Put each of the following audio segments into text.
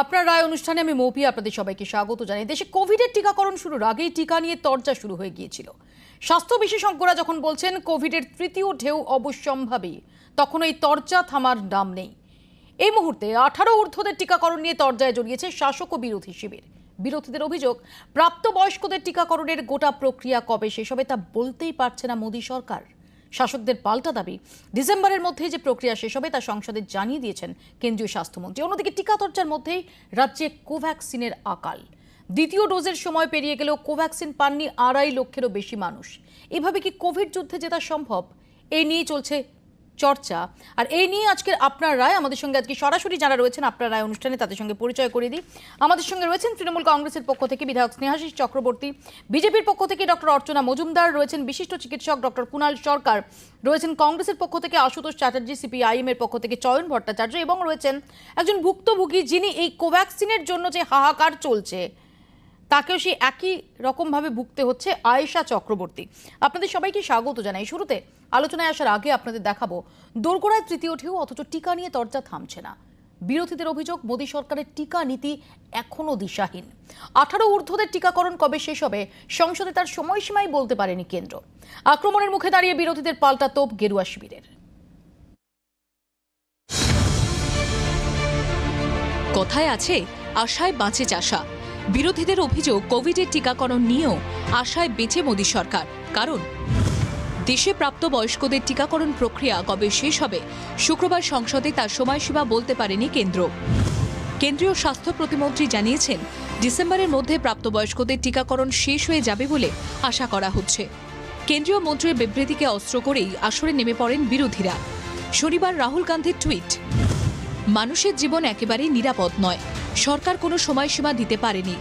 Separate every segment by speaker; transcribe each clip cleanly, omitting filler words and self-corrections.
Speaker 1: আপনার রায় অনুষ্ঠানে আমি মৌপি আপনাদের সবাইকে স্বাগত জানাই। দেশে কোভিডের টিকাকরণ শুরুর আগেই টিকা নিয়ে তরজা শুরু হয়ে গিয়েছিল। স্বাস্থ্য বিশেষজ্ঞরা যখন বলছেন কোভিডের তৃতীয় ঢেউ অবশ্যম্ভাবী, তখন এই তরজা থামার নাম নেই। এই মুহূর্তে 18 ঊর্ধ্বদের টিকাকরণ নিয়ে তরজায় জড়িয়েছে শাসক ও বিরোধী শিবির। বিরোধীদের অভিযোগ, প্রাপ্তবয়স্কদের টিকাকরণের গোটা প্রক্রিয়া কবে শেষ হবে তা বলতেই পারছে না মোদী সরকার। শাসকদের পাল্টা দাবি, ডিসেম্বরের মধ্যেই যে প্রক্রিয়া শেষ হবে তা সংসদে জানিয়ে দিয়েছেন কেন্দ্রীয় স্বাস্থ্যমন্ত্রী। অন্যদিকে টিকা তরজার মধ্যেই রাজ্যে কোভ্যাক্সিনের আকাল। দ্বিতীয় ডোজের সময় পেরিয়ে গেলেও কোভ্যাক্সিন পাননি 2.5 লক্ষেরও বেশি মানুষ। এভাবে কি কোভিড যুদ্ধে জেতা সম্ভব? এই নিয়ে চলছে চর্চা। আর এই নিয়ে আজকের আপনার রায় আমাদের সঙ্গে আজকে সরাসরি যারা রয়েছেন আপনার রায় অনুষ্ঠানে তাদের সঙ্গে পরিচয় করিয়ে দিই। আমাদের সঙ্গে রয়েছেন তৃণমূল কংগ্রেসের পক্ষ থেকে বিধায়ক স্নেহাশিস চক্রবর্তী, বিজেপির পক্ষ থেকে ডক্টর অর্চনা মজুমদার, রয়েছেন বিশিষ্ট চিকিৎসক ডক্টর কুণাল সরকার, রয়েছেন কংগ্রেসের পক্ষ থেকে আশুতোষ চ্যাটার্জি, সিপিআইএম এর পক্ষ থেকে চয়ন ভট্টাচার্য, এবং রয়েছেন একজন ভুক্তভোগী যিনি এই কোভ্যাক্সিনের জন্য যে হাহাকার চলছে তাকেও সেই একই রকমভাবে ভুগতে হচ্ছে, আয়েশা চক্রবর্তী। আপনাদের সবাইকে স্বাগত জানাই। শুরুতে আলোচনায় আসার আগে আপনাদের দেখাবো দোরগোড়ায় তৃতীয় ঢেউ, অথচ টিকা নিয়ে তরজা থামছে না। বিরোধীদের অভিযোগ, মোদী সরকারের টিকা নীতি এখনো দিশাহীন। 18 ঊর্ধ্বদের টিকাকরণ কবে শেষ হবে সংসদে তার সময়সীমাই বলতে পারেনি কেন্দ্র। আক্রমণের মুখে দাঁড়িয়ে বিরোধীদের পাল্টা তোপ গেরুয়া শিবিরের।
Speaker 2: কথায় আছে, আশায় বাঁচে চাষা। বিরোধীদের অভিযোগ, কোভিডের টিকাকরণ নিয়েও আশায় বেঁচে মোদী সরকার। কারণ দেশে প্রাপ্তবয়স্কদের টিকাকরণ প্রক্রিয়া কবে শেষ হবে শুক্রবার সংসদে তার সময়সীমা বলতে পারেনি কেন্দ্র। কেন্দ্রীয় স্বাস্থ্য প্রতিমন্ত্রী জানিয়েছেন, ডিসেম্বরের মধ্যে প্রাপ্তবয়স্কদের টিকাকরণ শেষ হয়ে যাবে বলে আশা করা হচ্ছে। কেন্দ্রীয় মন্ত্রীর বিবৃতিকে অস্ত্র করেই আসরে নেমে পড়েন বিরোধীরা। শনিবার রাহুল গান্ধীর টুইট, মানুষের জীবন একেবারেই নিরাপদ নয়, সরকার কোনো সময়সীমা দিতে পারেনি,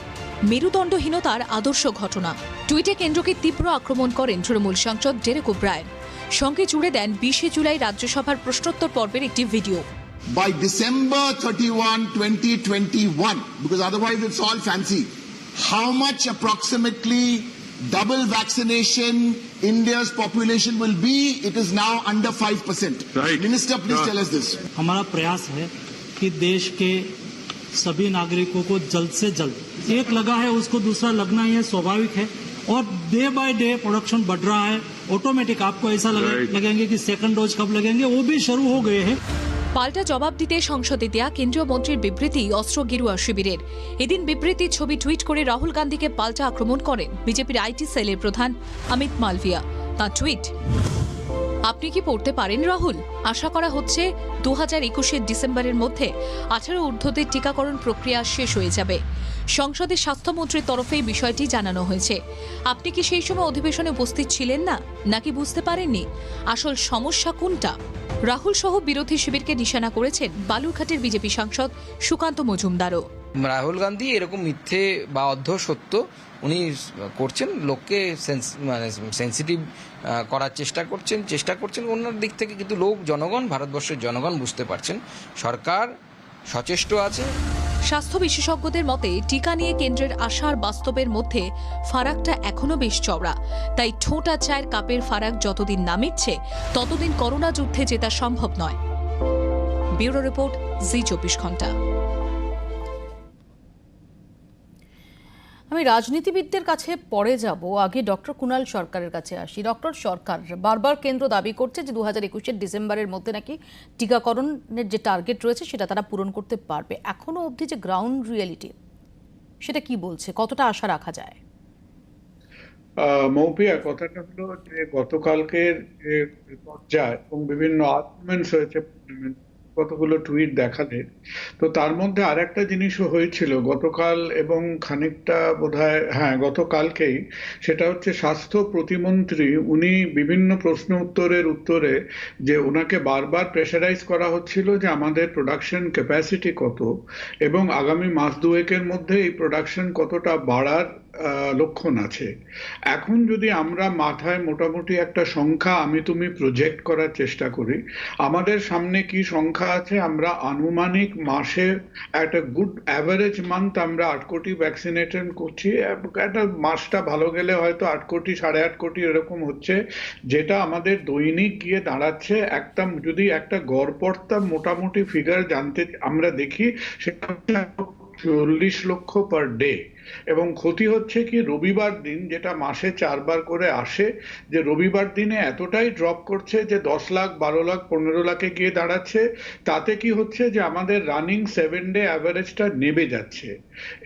Speaker 2: মেরুদণ্ডহীনতার আদর্শ ঘটনা। টুইটে কেন্দ্রকে তীব্র আক্রমণ করেন তৃণমূল সাংসদ ডেরেক ওব্রায়েন। সঙ্গে জুড়ে দেন 20 জুলাই রাজ্যসভার প্রশ্নোত্তর পর্বের একটি video.
Speaker 3: By December 31, 2021, because otherwise it's all fancy, how much approximately double vaccination India's population will be? It is now under 5%.
Speaker 4: Right.
Speaker 3: Minister, please tell us this.
Speaker 5: हमारा प्रयास है कि देश के सभी नागरिकों को जल्द से जल्द, एक लगा है उसको दूसरा लगना ही है, स्वाभाविक है। और डे बाय डे प्रोडक्शन बढ़ रहा है, ऑटोमेटिक आपको ऐसा लगेंगे कि सेकंड डोज कब लगेंगे, वो भी शुरू हो गए हैं।
Speaker 2: পাল্টা জবাব দিতে সংসদে দেয়া কেন্দ্রীয় মন্ত্রীর বিবৃতি অস্ত্র গেরুয়া শিবিরের। এদিন বিবৃতির ছবি টুইট করে রাহুল গান্ধীকে পাল্টা আক্রমণ করেন বিজেপির আইটি সেলের প্রধান অমিত মালভিয়া। তাঁর টুইট, আপনি কি পড়তে পারেন রাহুল? আশা করা হচ্ছে 2021-এর ডিসেম্বরের মধ্যে 18 ঊর্ধ্বদের টিকাকরণ প্রক্রিয়া শেষ হয়ে যাবে। সংসদে স্বাস্থ্যমন্ত্রীর তরফে এই বিষয়টি জানানো হয়েছে। আপনি কি সেই সময় অধিবেশনে উপস্থিত ছিলেন না, নাকি বুঝতে পারেননি আসল সমস্যা কোনটা? রাহুল সহ বিরোধী শিবিরকে নিশানা করেছেন বালুরঘাটের বিজেপি সাংসদ সুকান্ত মজুমদারও।
Speaker 6: রাহুল গান্ধী এরকম মিথ্যে বা অর্ধ সত্য উনি করছেন, লোককে সেন্সিটিভ করার চেষ্টা করছেন ওনার দিক থেকে। কিন্তু জনগণ, ভারতবর্ষের জনগণ বুঝতে পারছেন সরকার সচেষ্ট আছে।
Speaker 2: স্বাস্থ্য বিশেষজ্ঞদের মতে, টিকা নিয়ে কেন্দ্রের আশার বাস্তবের মধ্যে ফারাকটা এখনো বেশ চওড়া। তাই ঠোঁট আর চায়ের কাপের ফারাক যতদিন না মিটছে ততদিন করোনা যুদ্ধে জেতা সম্ভব নয়। ব্যুরো রিপোর্ট, জি24 ঘন্টা।
Speaker 1: আমি রাজনীতিবিদদের কাছে পরে যাব, আগে ডক্টর কুণাল সরকারের কাছে আসি। ডক্টর সরকার, বারবার কেন্দ্র দাবি করছে যে 2021-এর ডিসেম্বরের মধ্যে নাকি টিকাকরণের যে টার্গেট রয়েছে সেটা তারা পূরণ করতে পারবে। এখনো অবধি যে গ্রাউন্ড রিয়েলিটি সেটা কি বলছে, কতটা আশা রাখা যায়?
Speaker 4: মৌপিয়া, কথাটা হলো যে গতকালকের যে পর্যায় এবং বিভিন্ন আর্গুমেন্টস হয়েছে, কতগুলো টুইট দেখালে, তো তার মধ্যে আর একটা জিনিসও হয়েছিল গতকাল এবং খানিকটা বোধহয় গতকালকেই, সেটা হচ্ছে স্বাস্থ্য প্রতিমন্ত্রী উনি বিভিন্ন প্রশ্ন উত্তরে যে ওনাকে বারবার প্রেশারাইজ করা হচ্ছিল যে আমাদের প্রোডাকশন ক্যাপাসিটি কত এবং আগামী মাস দুয়েকের মধ্যে এই প্রোডাকশন কতটা বাড়ার লক্ষণ আছে। এখন যদি আমরা মাথায় মোটামুটি একটা সংখ্যা তুমি প্রজেক্ট করার চেষ্টা করি, আমাদের সামনে কি সংখ্যা আছে, আমরা আনুমানিক মাসে একটা গুড অ্যাভারেজ মান্থ আমরা 8 কোটি ভ্যাকসিনেশন করছি। একটা মাসটা ভালো গেলে হয়তো 8 কোটি 8.5 কোটি এরকম হচ্ছে, যেটা আমাদের দৈনিক গিয়ে দাঁড়াচ্ছে যদি একটা গড়পড়তা মোটামুটি ফিগার জানতে আমরা দেখি, সেটা 40 লক্ষ পার ডে, এবং ক্ষতি হচ্ছে কি রবিবার দিন, যেটা মাসে 4 বার করে আসে, যে রবিবার দিনে এতটাই ড্রপ করছে যে 10 লাখ 12 লাখ 15 লাখে গিয়ে দাঁড়াচ্ছে। তাতে কি হচ্ছে যে আমাদের রানিং 7 ডে অ্যাভারেজটা নেমে যাচ্ছে।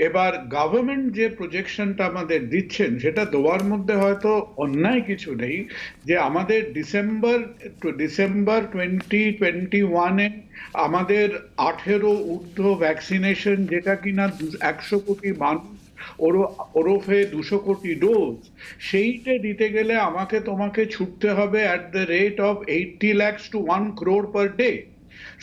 Speaker 4: এবার গভর্নমেন্ট যে প্রজেকশনটা আমাদের দিচ্ছেন সেটা দেওয়ার মধ্যে হয়তো অন্যায় কিছু নেই, যে আমাদের ডিসেম্বর 2021-এ আমাদের 18 ঊর্ধ্ব ভ্যাকসিনেশন, যেটা কিনা 100 কোটি মানুষ ওরফে 200 কোটি ডোজ, সেইটা দিতে গেলে আমাকে তোমাকে ছুটতে হবে at the rate of 80 lakhs to 1 crore per day।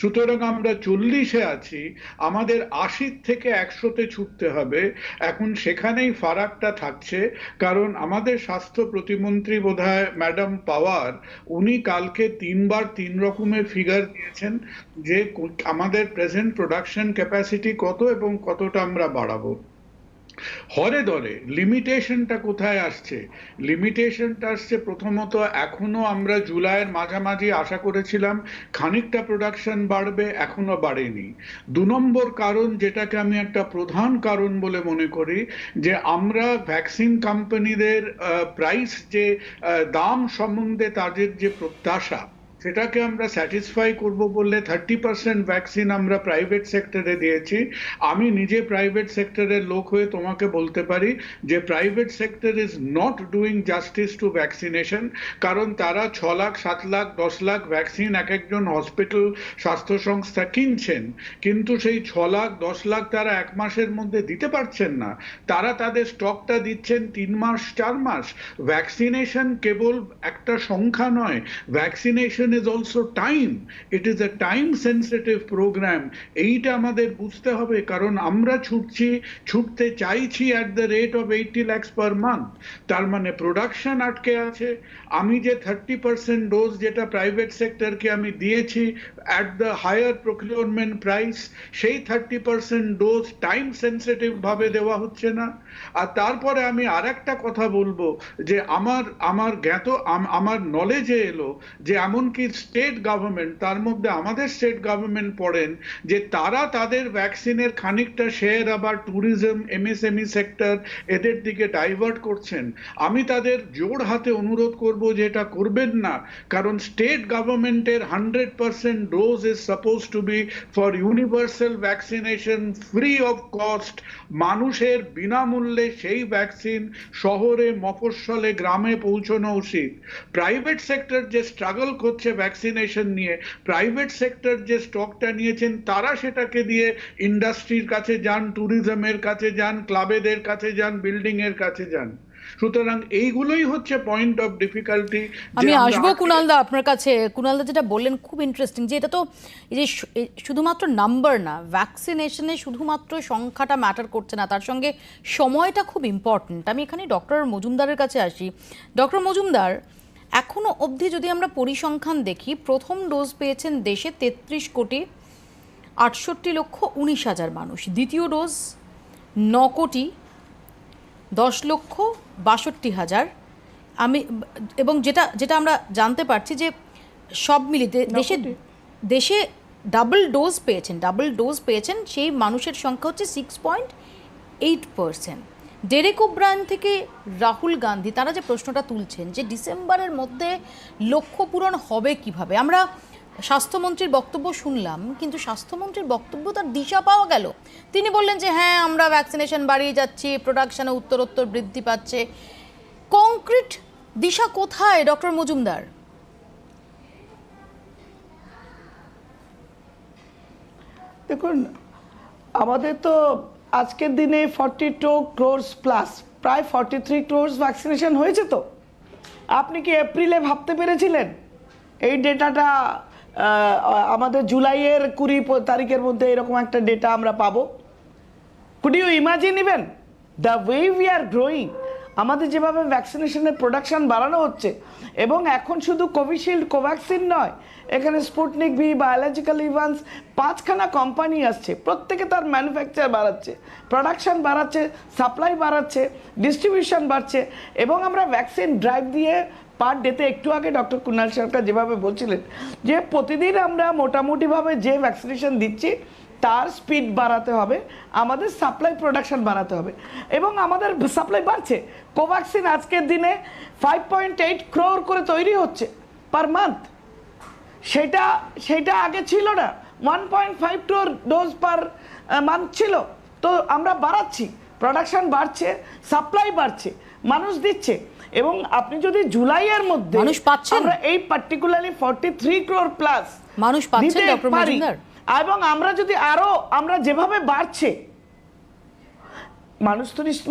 Speaker 4: সুতরাং আমরা 40-এ আছি, আমাদের 80 থেকে 100-তে ছুটতে হবে। এখন সেখানেই ফারাকটা থাকছে, কারণ আমাদের স্বাস্থ্য প্রতিমন্ত্রী বোধহয় ম্যাডাম পাওয়ার, উনি কালকে 3 বার 3 রকমের ফিগার দিয়েছেন যে আমাদের প্রেজেন্ট প্রোডাকশন ক্যাপাসিটি কত এবং কতটা আমরা বাড়াবো। হরে ধরে লিমিটেশনটা কোথায় আসছে? লিমিটেশনটা আসছে প্রথমত, এখনো আমরা জুলাইয়ের মাঝামাঝি আশা করেছিলাম খানিকটা প্রোডাকশন বাড়বে, এখনো বাড়েনি। 2 নম্বর কারণ, যেটাকে আমি একটা প্রধান কারণ বলে মনে করি, যে আমরা ভ্যাকসিন কোম্পানিদের প্রাইস, যে দাম সম্বন্ধে তাদের যে প্রত্যাশা, সেটাকে আমরা স্যাটিসফাই করব বললে 30% ভ্যাকসিন আমরা প্রাইভেট সেক্টরে দিয়েছি। আমি নিজে প্রাইভেট সেক্টরের লোক হয়ে তোমাকে বলতে পারি যে private sector is not doing justice to vaccination, কারণ তারা 6 লাখ 7 লাখ 10 লাখ ভ্যাকসিন এক একজন হসপিটাল স্বাস্থ্য সংস্থা কিনছেন, কিন্তু সেই 6 লাখ 10 লাখ তারা 1 মাসের মধ্যে দিতে পারছেন না। তারা তাদের স্টকটা দিচ্ছেন 3 মাস 4 মাস। ভ্যাকসিনেশন কেবল একটা সংখ্যা নয়, vaccination is also time. It is a time sensitive program. এইটা আমাদের বুঝতে হবে, কারণ আমরা ছুটতে চাইছি at the rate of 80 lakhs per month। তার মানে প্রোডাকশন আটকে আছে। আমি যে 30% ডোজ যেটা প্রাইভেট সেক্টরকে আমি দিয়েছি at the higher procurement price, সেই 30% ডোজ টাইম সেন্সিটিভ ভাবে দেওয়া হচ্ছে না। আর তারপরে আমি আরেকটা কথা বলবো, যে আমার নলেজে এলো যে এমনকি স্টেট গভর্নমেন্ট, তার মধ্যে আমাদের স্টেট গভর্নমেন্ট পড়েন, যে তারা তাদের ভ্যাকসিনের খানিকটা শেয়ার আবার ট্যুরিজম, এমএসএমই সেক্টর, এদের দিকে ডাইভার্ট করছেন। আমি তাদের জোর হাতে অনুরোধ করব যে এটা করবেন না, কারণ স্টেট গভর্নমেন্টের 100% dose is suppose to be for universal vaccination, free of cost. মানুষের বিনামূল্যে সেই ভ্যাকসিন শহরে, মফস্বলে, গ্রামে পৌঁছানো উচিত। প্রাইভেট সেক্টর যে স্ট্রাগল করছে ভ্যাকসিনেশন নিয়ে, প্রাইভেট সেক্টর যে স্টকটা নিয়েছেন, তারা সেটাকে দিয়ে ইন্ডাস্ট্রির কাছে যান, ট্যুরিজমের কাছে যান, ক্লাবেদের কাছে যান, বিল্ডিং এর কাছে যান। সুতরাং এইগুলোই হচ্ছে পয়েন্ট অফ ডিফিকাল্টি।
Speaker 1: আমি আসবো কুণালদা আপনার কাছে। কুণালদা যেটা বললেন খুব ইন্টারেস্টিং, যে এটা তো এই যে শুধুমাত্র নাম্বার না, ভ্যাকসিনেশনে শুধুমাত্র সংখ্যাটা ম্যাটার করছে না, তার সঙ্গে সময়টা খুব ইম্পর্টেন্ট। আমি এখানে ডক্টর মজুমদারের কাছে আসি। ডক্টর মজুমদার, এখনো অবধি যদি আমরা পরিসংখ্যান দেখি, প্রথম ডোজ পেয়েছেন দেশে 33,68,19,000 মানুষ, দ্বিতীয় ডোজ 9,10,62,000। আমি এবং যেটা আমরা জানতে পারছি যে সব মিলিয়ে দেশে ডাবল ডোজ পেয়েছেন সেই মানুষের সংখ্যা হচ্ছে 6.8%। ডেরেক ওব্রায়ান থেকে রাহুল গান্ধী, তারা যে প্রশ্নটা তুলছেন যে ডিসেম্বরের মধ্যে লক্ষ্য পূরণ হবে কিভাবে। আমরা স্বাস্থ্যমন্ত্রীর বক্তব্য শুনলাম, কিন্তু স্বাস্থ্যমন্ত্রীর বক্তব্য তার দিশা পাওয়া গেল। তিনি বললেন যে হ্যাঁ, আমরা ভ্যাকসিনেশন বাড়িয়ে যাচ্ছি, প্রোডাকশনে উত্তরোত্তর বৃদ্ধি পাচ্ছে। কংক্রিট দিশা কোথায় ডক্টর মজুমদার?
Speaker 7: দেখুন, আমাদের তো আজকের দিনে 42 crores প্লাস, প্রায় 43 crores ভ্যাকসিনেশন হয়েছে। তো আপনি কি এপ্রিলে ভাবতে পেরেছিলেন এই ডেটাটা আমাদের জুলাইয়ের 20 তারিখের মধ্যে এরকম একটা ডেটা আমরা পাবো? Could you imagine even the way we are growing? আমাদের যেভাবে ভ্যাকসিনেশনের প্রোডাকশন বাড়ানো হচ্ছে, এবং এখন শুধু কোভিশিল্ড, কোভ্যাক্সিন নয়, এখানে স্পুটনিক ভি, বায়োলজিক্যাল ইভান্স, 5খানা কোম্পানি আসছে, প্রত্যেকে তার ম্যানুফ্যাকচার বাড়াচ্ছে, প্রোডাকশন বাড়াচ্ছে, সাপ্লাই বাড়াচ্ছে, ডিস্ট্রিবিউশন বাড়ছে, এবং আমরা ভ্যাকসিন ড্রাইভ দিয়ে পার ডেতে, একটু আগে ডক্টর কুণাল সরকার যেভাবে বলছিলেন যে প্রতিদিন আমরা মোটামুটিভাবে যে ভ্যাকসিনেশন দিচ্ছি তার স্পিড বাড়াতে হবে, আমাদের সাপ্লাই প্রোডাকশন বাড়াতে হবে, এবং আমাদের সাপ্লাই বাড়ছে। কোভ্যাক্সিন আজকের দিনে 5.8 crore করে তৈরি হচ্ছে পার মান্থ। সেটা আগে ছিল না, 1.5 crore ডোজ পার মান্থ ছিল। তো আমরা বাড়াচ্ছি, প্রোডাকশন বাড়ছে, সাপ্লাই বাড়ছে, মানুষ দিচ্ছে। এবং আপনি যদি জুলাইয়ের মধ্যে
Speaker 1: মানুষ পাচ্ছেন?
Speaker 7: আমরা এই পার্টিকুলারলি 43 crore প্লাস
Speaker 1: মানুষ পাচ্ছেন ডক্টর মজুমদার?
Speaker 7: এবং আমরা যদি আমরা যেভাবে বাড়ছে,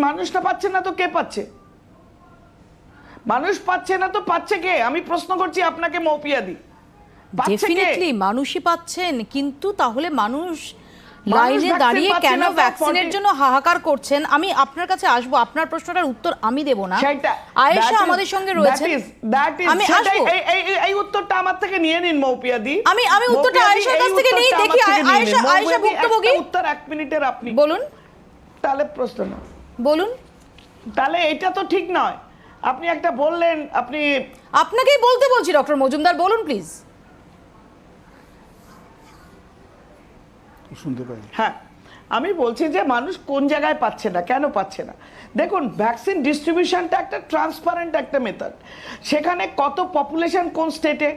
Speaker 7: মানুষটা পাচ্ছে না তো কে পাচ্ছে? মানুষ পাচ্ছে না তো পাচ্ছে কে? আমি প্রশ্ন করছি আপনাকে মৌপিয়াদি, পাচ্ছে কে?
Speaker 1: ডেফিনেটলি মানুষই পাচ্ছেন, কিন্তু তাহলে মানুষ
Speaker 7: মানুষ
Speaker 1: লাইনে
Speaker 7: vaccine
Speaker 1: দাঁড়িয়ে
Speaker 7: পাচ্ছে
Speaker 1: কেন
Speaker 7: না তো
Speaker 1: ভ্যাকসিনের জন্য হাহাকার করছেন? আমি আপনার কাছে আসবো, আপনার প্রশ্নটার উত্তর আমি দেব না, আয়েশা আমাদের সঙ্গে রয়েছে, আমি আসবো।
Speaker 7: এই উত্তরটা আমার থেকে নিয়ে নিন মৌপিয়াদি।
Speaker 1: আমি উত্তরটা আয়েশার কাছ থেকে নেই, দেখি আয়েশা ভুক্তভোগী।
Speaker 7: উত্তর 1 মিনিটের আপনি
Speaker 1: বলুন,
Speaker 7: তাহলে প্রশ্ন না
Speaker 1: বলুন।
Speaker 7: তাহলে এটা তো ঠিক নয়। আপনি একটা বললেন,
Speaker 1: আপনাকেই বলতে বলছি ডক্টর মজুমদার, বলুন প্লিজ।
Speaker 4: শুনতে পাই।
Speaker 7: হ্যাঁ, আমি বলছি যে মানুষ কোন জায়গায় পাচ্ছে না, কেন পাচ্ছে না। দেখুন, ভ্যাকসিন ডিস্ট্রিবিউশনটা একটা ট্রান্সপারেন্ট একটা মেথড। সেখানে কত পপুলেশন কোন স্টেটে,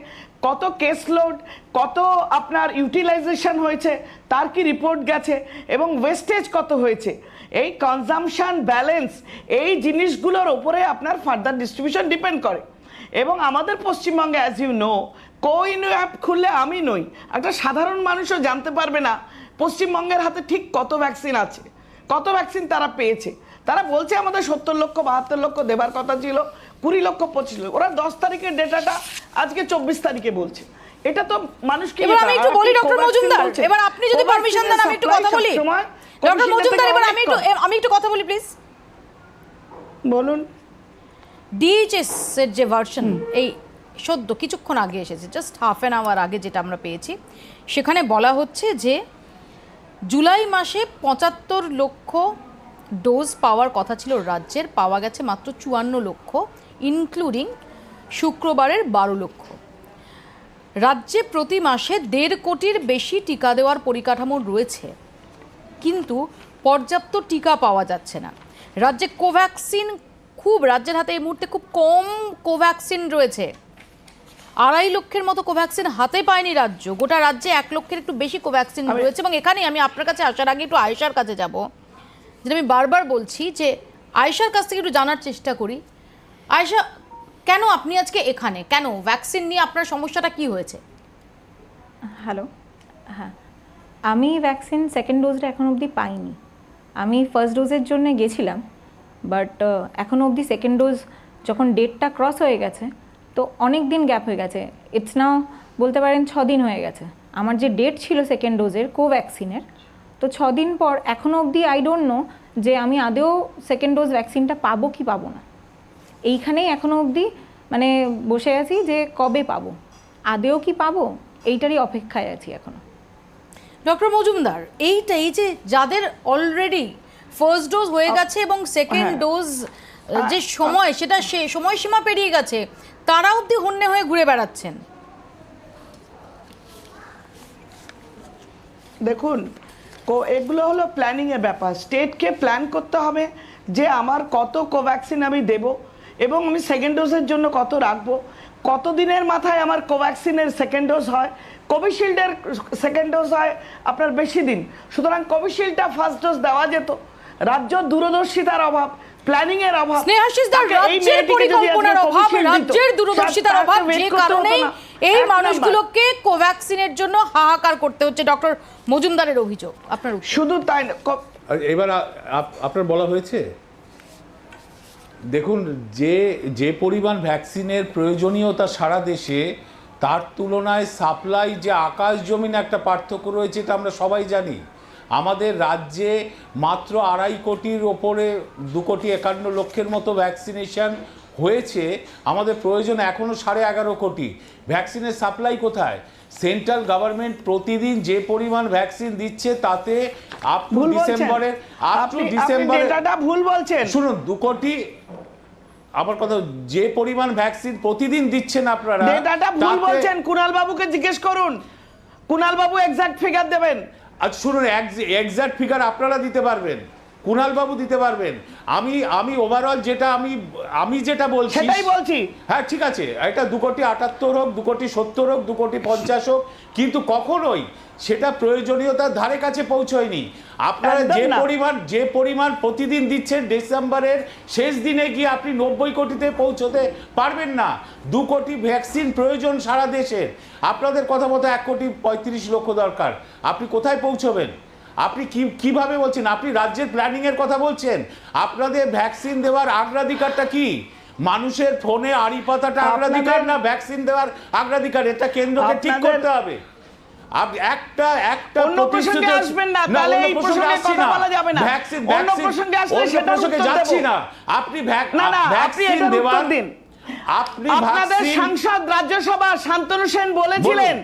Speaker 7: কত কেস লোড, কত আপনার ইউটিলাইজেশন হয়েছে, তার কি রিপোর্ট গেছে, এবং ওয়েস্টেজ কত হয়েছে, এই কনজামশন ব্যালেন্স, এই জিনিসগুলোর উপরে আপনার ফার্দার ডিস্ট্রিবিউশন ডিপেন্ড করে। এবং আমাদের পশ্চিমবঙ্গে as you know, CoWIN app খুললে আমি নই, একটা সাধারণ মানুষও জানতে পারবে না পশ্চিমবঙ্গের হাতে ঠিক কত ভ্যাকসিন আছে, কত ভ্যাকসিন তারা পেয়েছে। তারা বলছে আমাদের 70 লক্ষ 72 লক্ষ দেবার কথা ছিল, 20 লক্ষ 25 লক্ষ। ওরা 10 তারিখের ডেটাটা আজকে 24 তারিখে বলছে। এটা তো মানুষকে
Speaker 1: এবার আমি একটু বলি ডক্টর মজুমদার, এবার আপনি যদি পারমিশন দেন আমি একটু কথা বলি। ডক্টর মজুমদার, এবার আমি একটু কথা বলি প্লিজ।
Speaker 7: বলুন।
Speaker 1: ডিএইচএস এর যে ভার্সন এই সদ্য কিছুক্ষণ আগে এসেছে, জাস্ট হাফ অ্যান আওয়ার আগে যেটা আমরা পেয়েছি, সেখানে বলা হচ্ছে যে জুলাই মাসে 75 লক্ষ ডোজ পাওয়ার কথা ছিল রাজ্যের, পাওয়া গেছে মাত্র 54 লক্ষ, ইনক্লুডিং শুক্রবারের 12 লক্ষ। রাজ্যে প্রতি মাসে 1.5 কোটির বেশি টিকা দেওয়ার পরিকাঠামো রয়েছে, কিন্তু পর্যাপ্ত টিকা পাওয়া যাচ্ছে না। রাজ্যে কোভ্যাক্সিন রাজ্যের হাতে এই মুহূর্তে খুব কম কোভ্যাক্সিন রয়েছে, 2.5 লক্ষের মতো কোভ্যাক্সিন হাতে পায়নি রাজ্য। গোটা রাজ্যে 1 লক্ষের একটু বেশি কোভ্যাক্সিন রয়েছে। এবং এখানে আমি আপনার কাছে আসার আগে একটু আয়েশার কাছে যাব, যেটা আমি বারবার বলছি যে আয়েশার কাছ থেকে একটু জানার চেষ্টা করি। আয়েশা, কেন আপনি আজকে এখানে, কেন ভ্যাকসিন নিয়ে আপনার সমস্যাটা কি হয়েছে?
Speaker 8: হ্যালো, হ্যাঁ, আমি ভ্যাকসিন সেকেন্ড ডোজটা এখন অবধি পাইনি। আমি ফার্স্ট ডোজের জন্য গেছিলাম, বাট এখনও অবধি সেকেন্ড ডোজ যখন ডেটটা ক্রস হয়ে গেছে, তো অনেক দিন গ্যাপ হয়ে গেছে। ইটস নাও বলতে পারেন 6 দিন হয়ে গেছে আমার যে ডেট ছিল সেকেন্ড ডোজের কোভ্যাক্সিনের। তো 6 দিন পর এখনও অবধি আই ডোন্ট নো যে আমি আদেও সেকেন্ড ডোজ ভ্যাকসিনটা পাবো কি পাবো না। এইখানেই এখনও অবধি মানে বসে আছি যে কবে পাবো, আদেও কি পাবো, এইটারই অপেক্ষায় আছি এখনো।
Speaker 1: ডক্টর মজুমদার, এই যে যাদের অলরেডি ফার্স্ট ডোজ হয়ে গেছে এবং সেকেন্ড ডোজ যে সময়, সেটা সময়সীমা পেরিয়ে গেছে, তারা অবধি হন্যে হয়ে ঘুরে বেড়াচ্ছেন।
Speaker 7: দেখুন, এগুলো হলো প্ল্যানিংয়ের ব্যাপার। স্টেটকে প্ল্যান করতে হবে যে আমার কত কোভ্যাক্সিন আমি দেব, এবং আমি সেকেন্ড ডোজের জন্য কত রাখবো, কত দিনের মাথায় আমার কোভ্যাক্সিনের সেকেন্ড ডোজ হয়, কোভিশিল্ডের সেকেন্ড ডোজ হয় আপনার বেশি দিন। সুতরাং কোভিশিল্ডটা ফার্স্ট ডোজ দেওয়া যেত। রাজ্য দূরদর্শিতার অভাব, প্ল্যানিং এর অভাব,
Speaker 1: রাজ্যের পরিকল্পনার অভাব, রাজ্যের দূরদর্শিতার অভাব, যে কারণে এই মানুষগুলোকে কোভ্যাক্সিনের জন্য হাহাকার করতে হচ্ছে। ডক্টর মজুমদারের অভিযোগ, আপনার
Speaker 7: শুধু তাই না,
Speaker 9: এবার আপনার বলা হয়েছে, দেখুন যে পরিমাণ ভ্যাকসিনের প্রয়োজনীয়তা সারা দেশে, তার তুলনায় সাপ্লাই যে আকাশ জমিন একটা পার্থক্য রয়েছে, এটা আমরা সবাই জানি। আমাদের রাজ্যে মাত্র 2.5 কোটির ওপরে 2.51 লক্ষের মতো ভ্যাকসিনেশন হয়েছে। আমাদের প্রয়োজন এখনও 11.5 কোটি। ভ্যাকসিনের সাপ্লাই কোথায়? সেন্ট্রাল গভর্নমেন্ট প্রতিদিন যে পরিমাণ ভ্যাকসিন দিচ্ছে, তাতে আপ টু ডিসেম্বরে
Speaker 7: ভুল বলছেন।
Speaker 9: শুনুন, 2 কোটি, আমার কথা, যে পরিমাণ ভ্যাকসিন প্রতিদিন দিচ্ছেন আপনারা,
Speaker 7: ডেটাটা ভুল বলছেন। কুণাল বাবুকে জিজ্ঞেস করুন, কুণাল বাবু এক্সাক্ট ফিগার দেবেন।
Speaker 9: আজ শুনুন, এক্সাক্ট ফিগার আপনারা দিতে পারবেন, কুণাল বাবু দিতে পারবেন। আমি ওভারঅল যেটা আমি যেটা বলছি
Speaker 7: সেটাই বলছি।
Speaker 9: হ্যাঁ ঠিক আছে, এটা 2,78,00,000 হোক, 2,70,00,000 হোক, 2,50,00,000 হোক, কিন্তু কখনোই সেটা প্রয়োজনীয়তার ধারে কাছে পৌঁছয়নি। আপনারা যে পরিমাণ প্রতিদিন দিচ্ছেন, ডিসেম্বরের শেষ দিনে গিয়ে আপনি 90 কোটিতে পৌঁছতে পারবেন না। 2 কোটি ভ্যাকসিন প্রয়োজন সারা দেশের, আপনাদের কথা মতো 1,35,00,000 দরকার। আপনি কোথায় পৌঁছবেন? আপনি কিভাবে বলছেন? আপনি রাজ্যের প্ল্যানিং এর কথা বলছেন। আপনাদের ভ্যাকসিন দেওয়ার অগ্রাধিকারটা কি? মানুষের ফোনে আড়ি পাতাটা অগ্রাধিকার না ভ্যাকসিন দেওয়ার অগ্রাধিকার? এটা কেন্দ্রকে ঠিক করতে হবে। আপনি একটা
Speaker 7: অন্য প্রসঙ্গে আসবেন না, তাহলে এই প্রসঙ্গে কথা বলা যাবে না। অন্য প্রসঙ্গে আসলে সেটা উত্তর
Speaker 9: যাচ্ছি না। আপনি ভ্যাকসিন দেওয়ার
Speaker 7: দিন। আপনাদের সাংসদ রাজ্যসভা শান্তনু সেন বলেছিলেন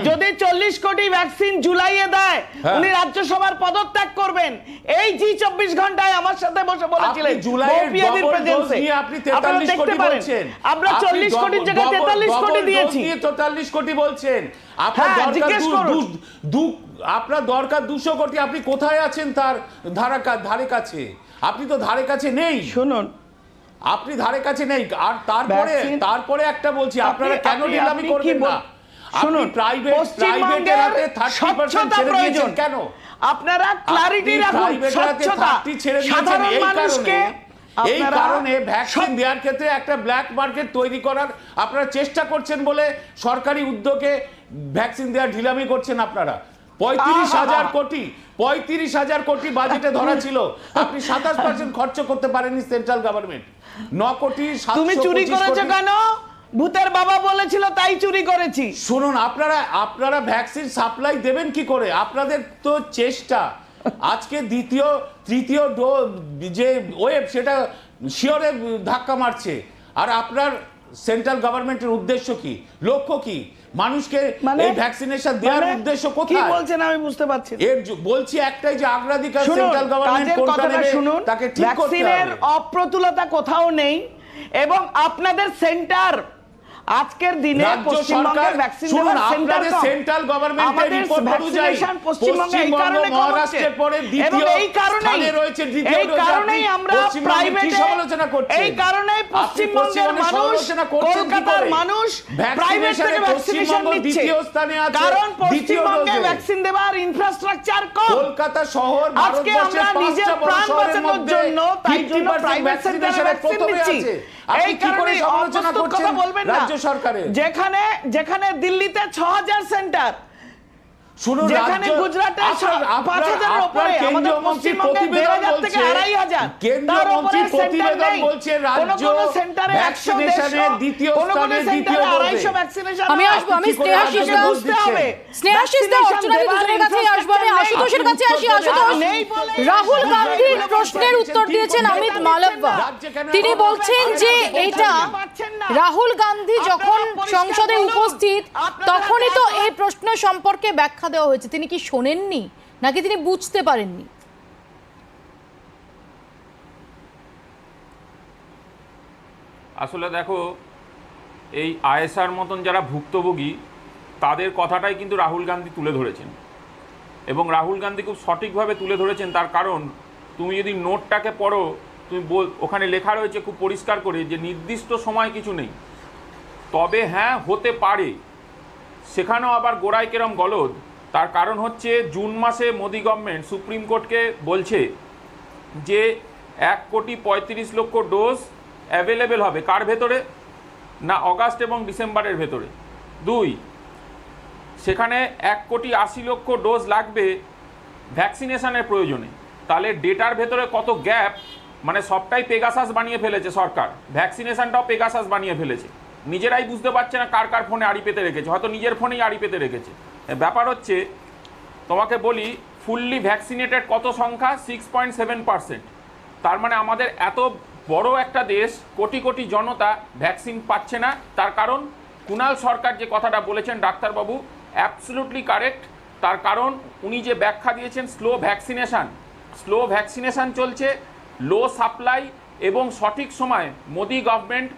Speaker 7: যদি 40 কোটি ভ্যাকসিন জুলাইয়ে দেয় উনি রাজ্যসভার পদত্যাগ করবেন। এই G24 ঘন্টায় আমার সাথে বসে বলেছিলেন
Speaker 9: আপনি 43 কোটি বলছেন,
Speaker 7: আমরা 40 কোটির জায়গায় 43 কোটি দিয়েছি।
Speaker 9: 43 কোটি বলছেন, আপনার দরকার 200 কোটি। আপনি কোথায় আছেন তার ধারে কাছে? আপনি তো ধারে কাছে নেই।
Speaker 7: শুনুন,
Speaker 9: আপনি ধারে কাছে নেই। আর তারপরে একটা বলছি, আপনারা কেন ঢিলামি করবেন না? আপনি প্রাইভেটের হাতে 30% ছেড়ে দিয়েছেন কেন?
Speaker 7: আপনারা ক্লারিটি রাখুন। স্বচ্ছতা সাধারণ মানুষকে
Speaker 9: এই কারণে ভ্যাকসিন দেওয়ার ক্ষেত্রে একটা ব্ল্যাক মার্কেট তৈরি করার আপনারা চেষ্টা করছেন বলে সরকারি উদ্যোগে ভ্যাকসিন দেওয়ার ঢিলামি করছেন আপনারা। 35,000 কোটি বাজেটে ধরা ছিল, আপনি 27% খরচ করতে পারেননি সেন্ট্রাল গভর্নমেন্ট। 9 কোটি 725
Speaker 7: তুমি চুরি করেছো কেন? ভূতের বাবা বলেছিল তাই চুরি করেছি।
Speaker 9: শুনুন, আপনারা ভ্যাকসিন সাপ্লাই দেবেন কি করে? আপনাদের তো চেষ্টা আজকে তৃতীয় যে ওয়েভ সেটা শিওরে ধাক্কা মারছে। আর আপনার সেন্ট্রাল গভর্নমেন্টের উদ্দেশ্য কি, লক্ষ্য কি? মানুষকে এই ভ্যাকসিনেশন দেওয়ার উদ্দেশ্য কোথায়?
Speaker 7: কি বলছেন আমি বুঝতে পারছি।
Speaker 9: বলছি একটাই যে অগ্রাধিকার সেন্ট্রাল গভর্নমেন্ট কোনটা নেবে তাকে ঠিক করতে হবে।
Speaker 7: ভ্যাকসিনের অপ্রতুলতা কোথাও নেই এবং আপনাদের সেন্টার আজকের দিনে পশ্চিমবঙ্গের ভ্যাকসিন দেওয়ার সেন্টার কম।
Speaker 9: সেন্ট্রাল গভর্নমেন্টের রিপোর্ট অনুযায়ী
Speaker 7: পশ্চিমবঙ্গে এই কারণে
Speaker 9: মহারাষ্ট্রের পরে দ্বিতীয় স্থানে রয়েছে।
Speaker 7: এই কারণেই আমরা প্রাইভেটে
Speaker 9: সমালোচনা করছি।
Speaker 7: এই কারণেই পশ্চিমবঙ্গের মানুষ, কলকাতার মানুষ প্রাইভেট থেকে ভ্যাকসিনেশন নিচ্ছে। কারণ পশ্চিমবঙ্গে ভ্যাকসিন দেওয়ার ইনফ্রাস্ট্রাকচার কম।
Speaker 9: কলকাতা শহর
Speaker 7: আজকে আমরা নিজের প্রাণ বাঁচানোর জন্য তাই জন্য প্রাইভেট সেক্টরে ভ্যাকসিন দিচ্ছি। এই কারণে সমালোচনা করছেন রাজ্য সরকারের। যেখানে দিল্লিতে 6,000 সেন্টার, যেখানে গুজরাটে 5,000-এর উপরে, আমাদের পশ্চিমবঙ্গে 1,500 থেকে 2,500।
Speaker 9: কেন্দ্রীয় মন্ত্রী প্রতিবেদন বলছে রাজ্য ভ্যাকসিনেশনের দ্বিতীয় স্থানে, দ্বিতীয় ডোজে।
Speaker 1: আমি আসবো, আমি স্নেহাশিস দা অর্চনা দুজনের কাছেই আসবো। আমি আশুতোষের কাছে আসি। আশুতোষ, রাহুল গান্ধীর প্রশ্নের উত্তর দিয়েছেন অমিত মালব্যা। তিনি বলছেন যে এটা রাহুল গান্ধী যখন সংসদে উপস্থিত তখনই তো এই প্রশ্ন সম্পর্কে ব্যাখ্যা দেওয়া হয়েছে। তিনি কি শোনেননি নাকি তিনি বুঝতে পারেননি?
Speaker 10: আসলে দেখো, এই আয়েশার মতন যারা ভুক্তভোগী তাদের কথাটাই কিন্তু রাহুল গান্ধী তুলে ধরেছেন, এবং রাহুল গান্ধী খুব সঠিকভাবে তুলে ধরেছেন। তার কারণ তুমি যদি নোটটাকে পড়ো, তুমি ওখানে লেখা রয়েছে খুব পরিষ্কার করে যে নির্দিষ্ট সময় কিছু নেই, তবে হ্যাঁ হতে পারে। সেখানেও আবার গোড়ায় কেরম গলদ। তার কারণ হচ্ছে জুন মাসে মোদি গভর্নমেন্ট সুপ্রিম কোর্টকে বলছে যে 1,35,00,000 ডোজ অ্যাভেলেবেল হবে। কার ভেতরে? না অগাস্ট এবং ডিসেম্বরের ভেতরে। 2, সেখানে 1,80,00,000 ডোজ লাগবে ভ্যাকসিনেশনের প্রয়োজনে। তাহলে ডেটার ভেতরে কত গ্যাপ, মানে সবটাই পেগাসাস বানিয়ে ফেলেছে সরকার, ভ্যাকসিনেশনটাও পেগাসাস বানিয়ে ফেলেছে। নিজেরাই বুঝতে পারছে না কার কার ফোনে আড়ি পেতে রেখেছে, হয়তো নিজের ফোনেই আড়ি পেতে রেখেছে। ব্যাপার হচ্ছে, তোমাকে বলি ফুললি ভ্যাকসিনেটেড কত সংখ্যা? 6.7%। তার মানে আমাদের এত বড় একটা দেশ, কোটি কোটি জনতা ভ্যাকসিন পাচ্ছে না। তার কারণ কুণাল সরকার যে কথাটা বলেছেন ডাক্তারবাবু, অ্যাবসলিউটলি কারেক্ট। তার কারণ উনি যে ব্যাখ্যা দিয়েছেন, স্লো ভ্যাকসিনেশন চলছে, লো সাপ্লাই, এবং সঠিক সময় মোদি গভর্নমেন্ট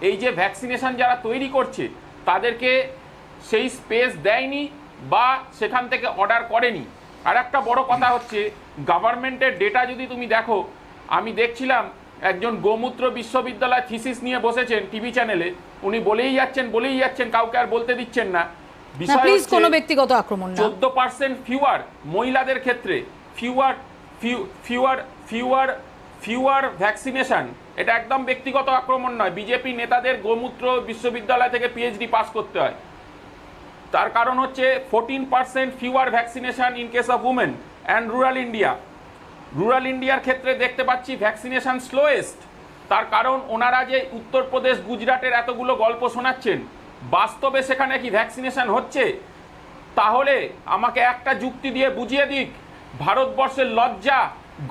Speaker 10: এই যে ভ্যাকসিনেশন যারা তৈরি করছে তাদেরকে সেই স্পেস দেয়নি বা সেখান থেকে অর্ডার করেনি। আর একটা বড় কথা হচ্ছে গভর্নমেন্টের ডেটা যদি তুমি দেখো, আমি দেখছিলাম একজন গোমূত্র বিশ্ববিদ্যালয় থিসিস নিয়ে বসেছেন টিভি চ্যানেলে, উনি বলেই যাচ্ছেন, কাউকে আর বলতে দিচ্ছেন না। বিষয়
Speaker 1: প্লিজ
Speaker 10: হচ্ছে
Speaker 1: কোনো ব্যক্তিগত আক্রমণ না।
Speaker 10: 14% ফিউয়ার মহিলাদের ক্ষেত্রে, ফিউয়ার ভ্যাকসিনেশন, এটা একদম ব্যক্তিগত আক্রমণ নয়। বিজেপি নেতাদের গোমূত্র বিশ্ববিদ্যালয় থেকে পিএইচডি পাস করতে হয়। তার কারণ হচ্ছে 14% fewer vaccination in case of women and rural ইন্ডিয়ার ক্ষেত্রে দেখতে পাচ্ছি ভ্যাকসিনেশন স্লোয়েস্ট। তার কারণ ওনারা যে উত্তরপ্রদেশ গুজরাটের এতগুলো গল্প শোনাচ্ছেন, বাস্তবে সেখানে কি ভ্যাকসিনেশন হচ্ছে? তাহলে আমাকে একটা যুক্তি দিয়ে বুঝিয়ে দিক, ভারতবর্ষের লজ্জা,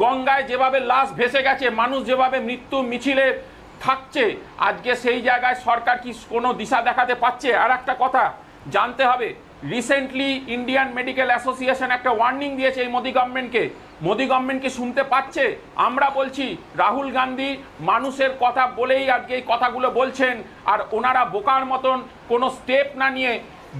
Speaker 10: গঙ্গায় যেভাবে লাশ ভেসে গেছে, মানুষ যেভাবে মৃত্যু মিছিলে থাকছে, আজকে সেই জায়গায় সরকার কি কোনো দিশা দেখাতে পারছে? আর একটা কথা জানতে হবে, রিসেন্টলি ইন্ডিয়ান মেডিকেল অ্যাসোসিয়েশন একটা ওয়ার্নিং দিয়েছে এই মোদি গভর্নমেন্টকে শুনতে পাচ্ছে? আমরা বলছি রাহুল গান্ধী মানুষের কথা বলেই আজকে এই কথাগুলো বলছেন, আর ওনারা বোকার মতন কোনো স্টেপ না নিয়ে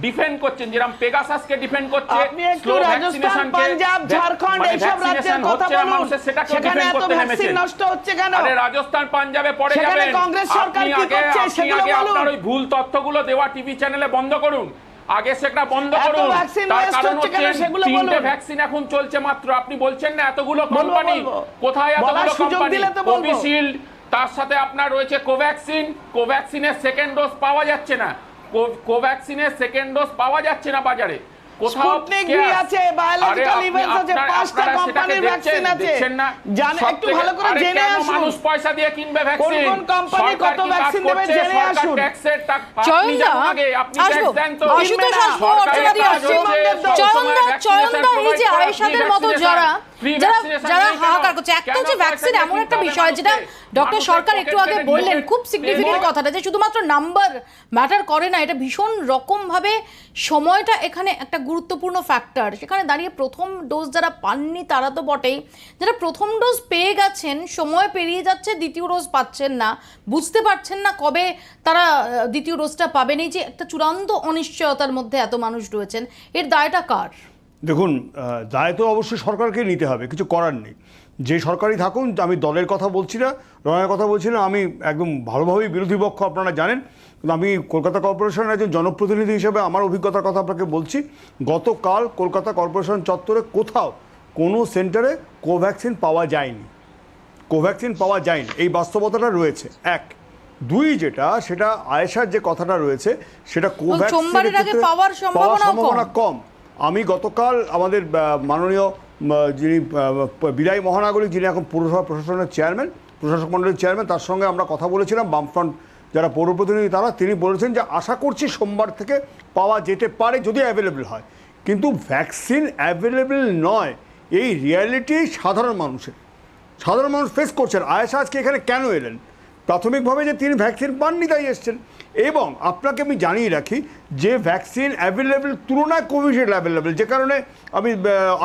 Speaker 10: ডিফেন্ড করছেন, যেরকম পেগাসাসকে ডিফেন্ড করছে,
Speaker 7: আপনি একটু রাজস্থান, পাঞ্জাব, ঝাড়খণ্ড এইসব রাজ্যের কথা বলুন, সেখানে এত ভ্যাকসিন নষ্ট হচ্ছে কেন?
Speaker 10: আরে রাজস্থান পাঞ্জাবে পড়ে যাবেন,
Speaker 7: সেখানে কংগ্রেস সরকার কি করছে সেগুলো বলুন।
Speaker 10: আপনার ওই ভুল তথ্যগুলো দেওয়া টিভি চ্যানেলে বন্ধ করুন, আগে সেটা বন্ধ করুন। তার কারণ হচ্ছে 3টে ভ্যাকসিন এখন চলছে মাত্র। আপনি বলছেন না এতগুলো কোম্পানি, কোথায় এতগুলো কোম্পানি? কোভিশিল্ড, তার সাথে আপনার রয়েছে কোভ্যাক্সিনের সেকেন্ড ডোজ পাওয়া যাচ্ছে না, কোভ্যাক্সিনের সেকেন্ড ডোজ পাওয়া যাচ্ছে না বাজারে।
Speaker 7: স্পুটনিক ভি আছে, বায়োলজিক্যাল ইভেন্টস আছে, 5টা কোম্পানির ভ্যাকসিন আছে। জানেন, একটু ভালো করে জেনে আসুন।
Speaker 10: মানুষ পয়সা দিয়ে কিনবে ভ্যাকসিন,
Speaker 7: কোন কোম্পানি কত ভ্যাকসিন দেবে জেনে আসুন।
Speaker 1: চয়নদা আসবো, আশুতোষ আসবো, অর্চনা দিয়ে আসছে। চয়নদা এই যে আয়েশাদের মতো যারা হাহাকার করছে, একটা যে ভ্যাকসিন এমন একটা বিষয় যেটা ডক্টর সরকার একটু আগে বললেন, খুব সিগনিফিকেন্ট কথাটা, যে শুধুমাত্র নাম্বার ম্যাটার করে না, এটা ভীষণ রকম ভাবে সময়টা এখানে একটা গুরুত্বপূর্ণ ফ্যাক্টর। সেখানে দাঁড়িয়ে প্রথম ডোজ যারা পাননি তারা তো বটেই, যারা প্রথম ডোজ পেয়ে গেছেন, সময় পেরিয়ে যাচ্ছে, দ্বিতীয় ডোজ পাচ্ছেন না, বুঝতে পারছেন না কবে তারা দ্বিতীয় ডোজটা পাবেন, এই যে একটা চূড়ান্ত অনিশ্চয়তার মধ্যে এত মানুষ রয়েছেন, এর দায়টা কার?
Speaker 11: দেখুন, দায় তো অবশ্যই সরকারকে নিতে হবে, কিছু করার নেই। যে সরকারই থাকুন, আমি দলের কথা বলছি না, রঙের কথা বলছি না, আমি একদম ভালোভাবেই বিরোধী পক্ষ, আপনারা জানেন। কিন্তু আমি কলকাতা কর্পোরেশনের একজন জনপ্রতিনিধি হিসেবে আমার অভিজ্ঞতার কথা আপনাকে বলছি। গতকাল কলকাতা কর্পোরেশন চত্বরে কোথাও কোনো সেন্টারে কোভ্যাক্সিন পাওয়া যায়নি, এই বাস্তবতাটা রয়েছে। 1, 2 যেটা, সেটা আয়েশার যে কথাটা রয়েছে, সেটা
Speaker 1: সোমবারের আগে পাওয়ার সম্ভাবনা
Speaker 11: কম। আমি গতকাল আমাদের মাননীয় যিনি বিদায়ী মহানাগরিক, যিনি এখন পৌরসভা প্রশাসনের চেয়ারম্যান, প্রশাসক মণ্ডলীর চেয়ারম্যান, তার সঙ্গে আমরা কথা বলেছিলাম, বামফ্রন্ট যারা পৌরপ্রতিনিধি তিনি বলেছেন যে আশা করছি সোমবার থেকে পাওয়া যেতে পারে যদি অ্যাভেলেবেল হয়। কিন্তু ভ্যাকসিন অ্যাভেলেবেল নয়, এই রিয়ালিটি সাধারণ মানুষ ফেস করছেন। আয়েশা আজকে এখানে কেন এলেন? প্রাথমিকভাবে যে তিনি ভ্যাকসিন পাননি তাই এসছেন। এবং আপনাকে আমি জানিয়ে রাখি যে ভ্যাকসিন অ্যাভেলেবেল তুলনায় কোভিশিল্ড অ্যাভেলেবেল, যে কারণে আমি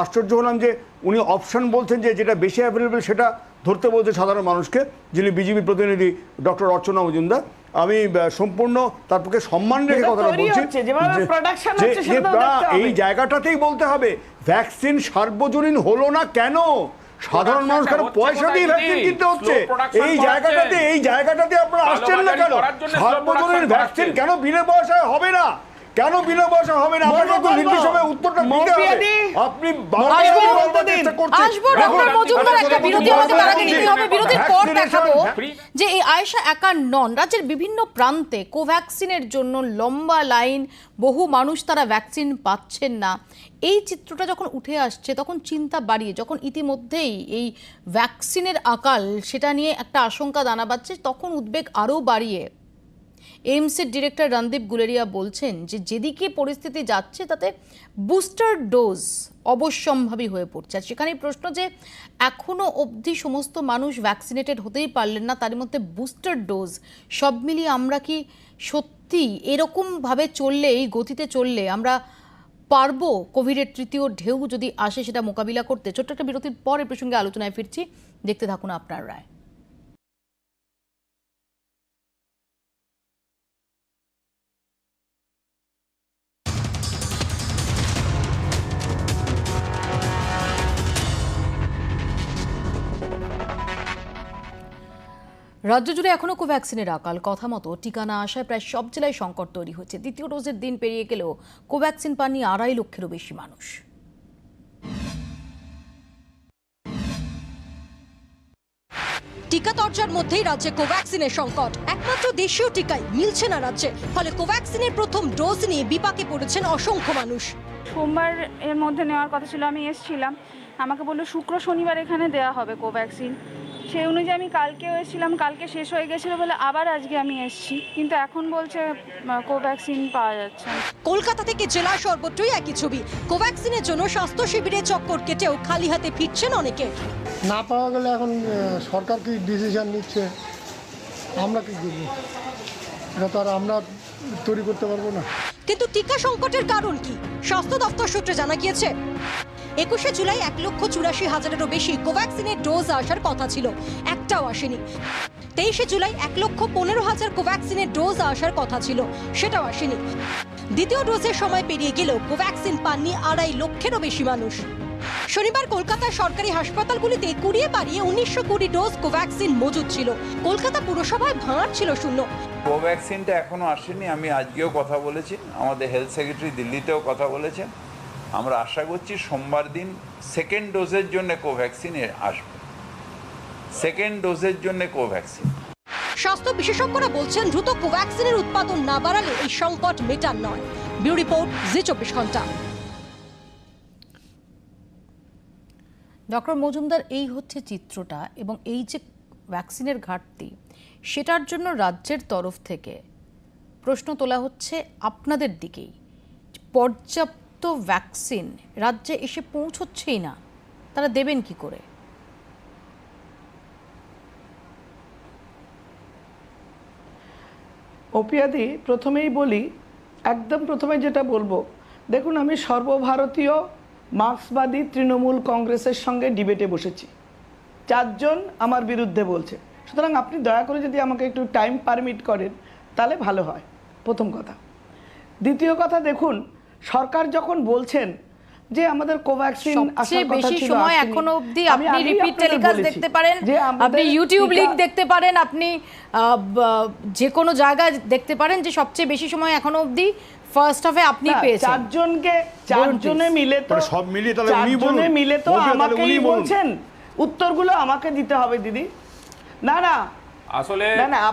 Speaker 11: আশ্চর্য হলাম যে উনি অপশান বলছেন যে যেটা বেশি অ্যাভেলেবেল সেটা ধরতে বলছে সাধারণ মানুষকে, যিনি বিজেপি প্রতিনিধি ডক্টর অর্চনা মজুমদার। আমি সম্পূর্ণ তার পক্ষে সম্মান রেখে কথাটা বলছি, এই জায়গাটাতেই বলতে হবে ভ্যাকসিন সার্বজনীন হলো না কেন, সাধারণ মানুষ কেন পয়সা দিয়ে ভ্যাকসিন কিনতে হচ্ছে, এই জায়গাটাতে আপনারা আসছেন না কেন? সার্বজনীন ভ্যাকসিন কেন বিনা পয়সায় হবে না? আপনাকে তো নির্দিষ্টভাবে উত্তরটা দিতে হবে। আপনি
Speaker 1: বিরতির পর দেখাবো যে এই আয়েশা একা নন, রাজ্যের বিভিন্ন প্রান্তে কোভ্যাক্সিনের জন্য লম্বা লাইন, বহু মানুষ তারা ভ্যাকসিন পাচ্ছেন না। এই চিত্রটা যখন উঠে আসছে তখন চিন্তা বাড়িয়ে, যখন ইতিমধ্যেই এই ভ্যাকসিনের আকাল সেটা নিয়ে একটা আশঙ্কা দানা বাঁধছে, তখন উদ্বেগ আরও বাড়িয়ে এইমসের ডিরেক্টর রণদীপ গুলেরিয়া বলছেন যে যেদিকে পরিস্থিতি যাচ্ছে তাতে বুস্টার ডোজ অবশ্যম্ভাবী হয়ে পড়ছে। আর সেখানেই প্রশ্ন যে এখনও অবধি সমস্ত মানুষ ভ্যাকসিনেটেড হতেই পারলেন না, তার মধ্যে বুস্টার ডোজ, সব মিলিয়ে আমরা কি সত্যি এরকমভাবে চললে, এই গতিতে চললে আমরা পারবো কোভিডের তৃতীয় ঢেউ যদি আসে সেটা মোকাবিলা করতে? ছোট্ট একটা বিরতির পর এ প্রসঙ্গে আলোচনায় ফিরছি, দেখতে থাকুন আপনার রায়। রাজ্য জুড়ে এখনো কোভ্যাক্সিনের আকাল। কথা মতো টিকা না আসায় প্রায় সব জেলায় সংকট তৈরি হচ্ছে। দ্বিতীয় ডোজের দিন পেরিয়ে গেলেও কোভ্যাক্সিন পাননি 2.5 লক্ষেরও বেশি মানুষ।
Speaker 12: টিকা তরজার মধ্যেই রাজ্যে কোভ্যাক্সিনের সংকট। একমাত্র দেশীয় টিকাই মিলছে না রাজ্যে, ফলে কোভ্যাক্সিনের প্রথম ডোজ নিয়ে বিপাকে পড়েছেন অসংখ্য মানুষ।
Speaker 13: সোমবার এর মধ্যে নেওয়ার কথা ছিল, আমি এসেছিলাম, আমাকে বললো শুক্র শনিবার এখানে দেওয়া হবে কোভ্যাক্সিন। সেই অনুযায়ী আমি কালকেও এসেছিলাম, কালকে শেষ হয়ে গেছিলো বলে আবার আজকে আমি এসেছি, কিন্তু এখন বলছে কোভ্যাক্সিন পাওয়া যাচ্ছে না।
Speaker 12: কলকাতা থেকে জেলা সর্বত্রই একই ছবি। কোভ্যাক্সিনের জন্য স্বাস্থ্য শিবিরে চক্কর কেটেও খালি হাতে ফিরছেন অনেকে।
Speaker 14: না পাওয়া গেলে এখন সরকার কি ডিসিশন নিচ্ছে, আমরা কি করবো, এটা তো আর আমরা তৈরি করতে পারবো না।
Speaker 12: কিন্তু টিকা সংকটের কারণ কি? স্বাস্থ্য দপ্তর সূত্রে জানা গিয়েছে 21শে জুলাই 1,84,000-এরও বেশি কোভ্যাক্সিনের ডোজ আসার কথা ছিল, একটাও আসেনি। 23শে জুলাই 1,15,000 কোভ্যাক্সিনের ডোজ আসার কথা ছিল, সেটাও আসেনি। দ্বিতীয় ডোজের সময় পেরিয়ে গেলেও কোভ্যাক্সিন পাননি 2.5 লক্ষেরও বেশি মানুষ। শনিবার কলকাতার সরকারি হাসপাতালগুলিতে 1920 ডোজ কোভ্যাক্সিন মজুদ ছিল। কলকাতা পুরসভায় ভাঁড় ছিল শূন্য।
Speaker 15: কোভ্যাক্সিনটা এখনো আসেনি। আমি আজকেও কথা বলেছি, আমাদের হেলথ সেক্রেটারি দিল্লিতেও কথা বলেছেন। আমরা আশা করছি সোমবার দিন সেকেন্ড ডোজের জন্য কোভ্যাক্সিন আসবে। সেকেন্ড ডোজের জন্য কোভ্যাক্সিন।
Speaker 12: স্বাস্থ্য বিশেষজ্ঞরা বলছেন দ্রুত কোভ্যাক্সিনের উৎপাদন না বাড়ালে এই সংকট মেটার নয়। ব্যুরো রিপোর্ট, জি 24 ঘন্টা।
Speaker 1: ডক্টর মজুমদার, এই হচ্ছে চিত্রটা, এবং এই যে ভ্যাকসিনের ঘাটতি, সেটার জন্য রাজ্যের তরফ থেকে প্রশ্ন তোলা হচ্ছে আপনাদের দিকেই। পর্যাপ্ত ভ্যাকসিন রাজ্যে এসে পৌঁছচ্ছেই না, তারা দেবেন কি করে?
Speaker 7: অপিয়াদি, প্রথমেই বলি, একদম প্রথমে যেটা বলবো, দেখুন, আমি সর্বভারতীয় মার্ক্সবাদী তৃণমূল কংগ্রেসের সঙ্গে ডিবেটে বসেছি। 4 জন আমার বিরুদ্ধে বলছে, সুতরাং আপনি দয়া করে যদি আমাকে একটু টাইম পারমিট করেন তাহলে ভালো হয়, প্রথম কথা। দ্বিতীয় কথা, দেখুন, সরকার যখন বলছেন যে আমাদের কোভ্যাক্সিন
Speaker 1: সবচেয়ে বেশি সময় এখনো অবধি, আপনি রিপিট টেলিকাস্ট দেখতে পারেন, আপনি ইউটিউব লিংক দেখতে পারেন, আপনি যে কোনো জায়গায় দেখতে পারেন যে সবচেয়ে বেশি সময় এখনো অবধি ফার্স্ট হাফে আপনি পেয়েছেন।
Speaker 7: 4 জনে মিলে তো
Speaker 11: সব মিলিয়ে তাহলে উনি বলুন,
Speaker 7: 4 জনে মিলে তো আমাকেই বলছেন, উত্তরগুলো আমাকে দিতে হবে দিদি। না না,
Speaker 10: আসলে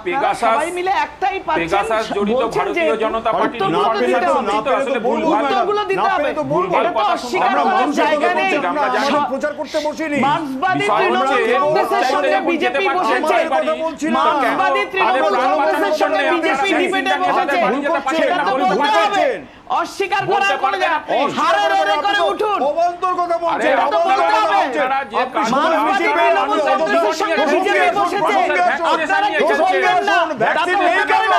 Speaker 7: পেগাসাস সবাই মিলে একটাই পাচ্ছেন, পেগাসাস জড়িত ভারতীয় জনতা পার্টির আসলে উত্তরগুলো দিতে হবে। এটা তো অস্বীকার করার জায়গা নেই।
Speaker 11: আমরা প্রচার করতে বসিনি।
Speaker 7: মার্ক্সবাদী তৃণমূল কংগ্রেসের সঙ্গে বিজেপি বসেছে, মার্ক্সবাদী তৃণমূল কংগ্রেসের সঙ্গে বিজেপি ডিবেটে বসেছে, সেটা তো বলতে হবে। অস্বীকার করার কোনো জায়গা নেই। হারে রে করে উঠুন,
Speaker 11: অবান্তর কথা বলছেন,
Speaker 7: এটা তো বলতে হবে। মার্ক্সবাদী তৃণমূল কংগ্রেসের সঙ্গে বিজেপি বসেছে, আপনারা কিছু বলবেন না, ভ্যাকসিন নেই কেন?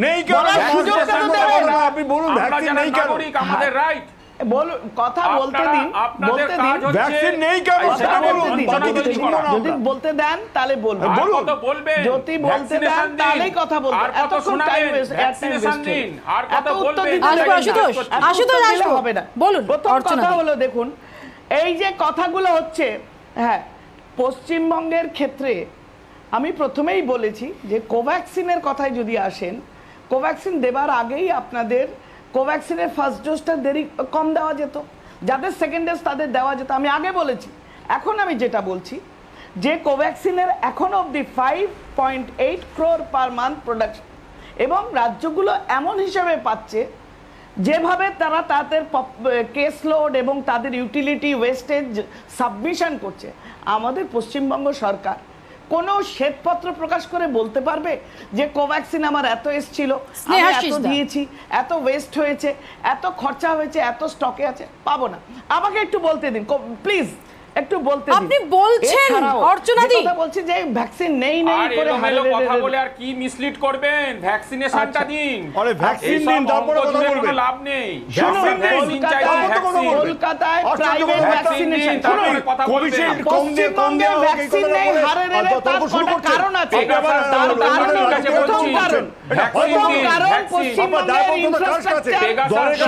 Speaker 7: নেই কেন? সুযোগ কেন দেবেন?
Speaker 11: আপনি বলুন ভ্যাকসিন নেই কেন?
Speaker 10: আমাদের রাইট
Speaker 7: বলুন, কথা বলতে দিন, বলতে দিন।
Speaker 11: ভ্যাকসিন নেই কেন সেটা বলুন,
Speaker 7: যদি বলতে দেন তাহলে বলবেন, যদি বলতে দেন তাহলেই কথা বলবেন। এতক্ষণ টাইম ওয়েস্ট,
Speaker 10: আর কত বলবেন?
Speaker 7: আশুতোষ হবে না, বলুন। প্রথম কথা হলো, দেখুন, এই যে কথাগুলো হচ্ছে, হ্যাঁ, পশ্চিমবঙ্গের ক্ষেত্রে আমি প্রথমেই বলেছি যে কোভ্যাক্সিনের কথায় যদি আসেন, কোভ্যাক্সিন দেবার আগেই আপনাদের কোভ্যাক্সিনের ফার্স্ট ডোজটা কম দেওয়া যেত, যাদের সেকেন্ড ডোজ তাদের দেওয়া যেত। আমি আগে বলেছি। এখন আমি যেটা বলছি যে কোভ্যাক্সিনের এখন অবধি 5.8 crore পার মান্থ প্রোডাকশন, এবং রাজ্যগুলো এমন হিসেবে পাচ্ছে যেভাবে তারা তাদের কেস লোড এবং তাদের ইউটিলিটি ওয়েস্টেজ সাবমিশন করছে। আমাদের পশ্চিমবঙ্গ সরকার কোনো শ্বেতপত্র প্রকাশ করে বলতে পারবে যে কোভ্যাক্সিন আমার এত এসেছিল, আমি এত দিয়েছি, এত ওয়েস্ট হয়েছে, এত খরচা হয়েছে, এত স্টকে আছে? পাবো না। আমাকে একটু বলতে দিন প্লিজ, একটু বলতে দিন।
Speaker 1: আপনি বলছেন অর্চনাদি,
Speaker 7: কথা বলছি যে ভ্যাকসিন নেই করে
Speaker 10: কথা বলে আর কি মিসলিড করবেন? ভ্যাকসিনেশনটা দিন,
Speaker 11: আরে ভ্যাকসিন দিন, তারপরে কথা বলবেন।
Speaker 10: লাভ নেই।
Speaker 7: কলকাতায় প্রাইভেট ভ্যাকসিনেশন,
Speaker 11: কোভিশিল্ড কম দিয়ে
Speaker 7: ভ্যাকসিন নেই, হারে রে, তার কারণ আছে। তার কারণ পশ্চিমবঙ্গের ইনফ্রাস্ট্রাকচার,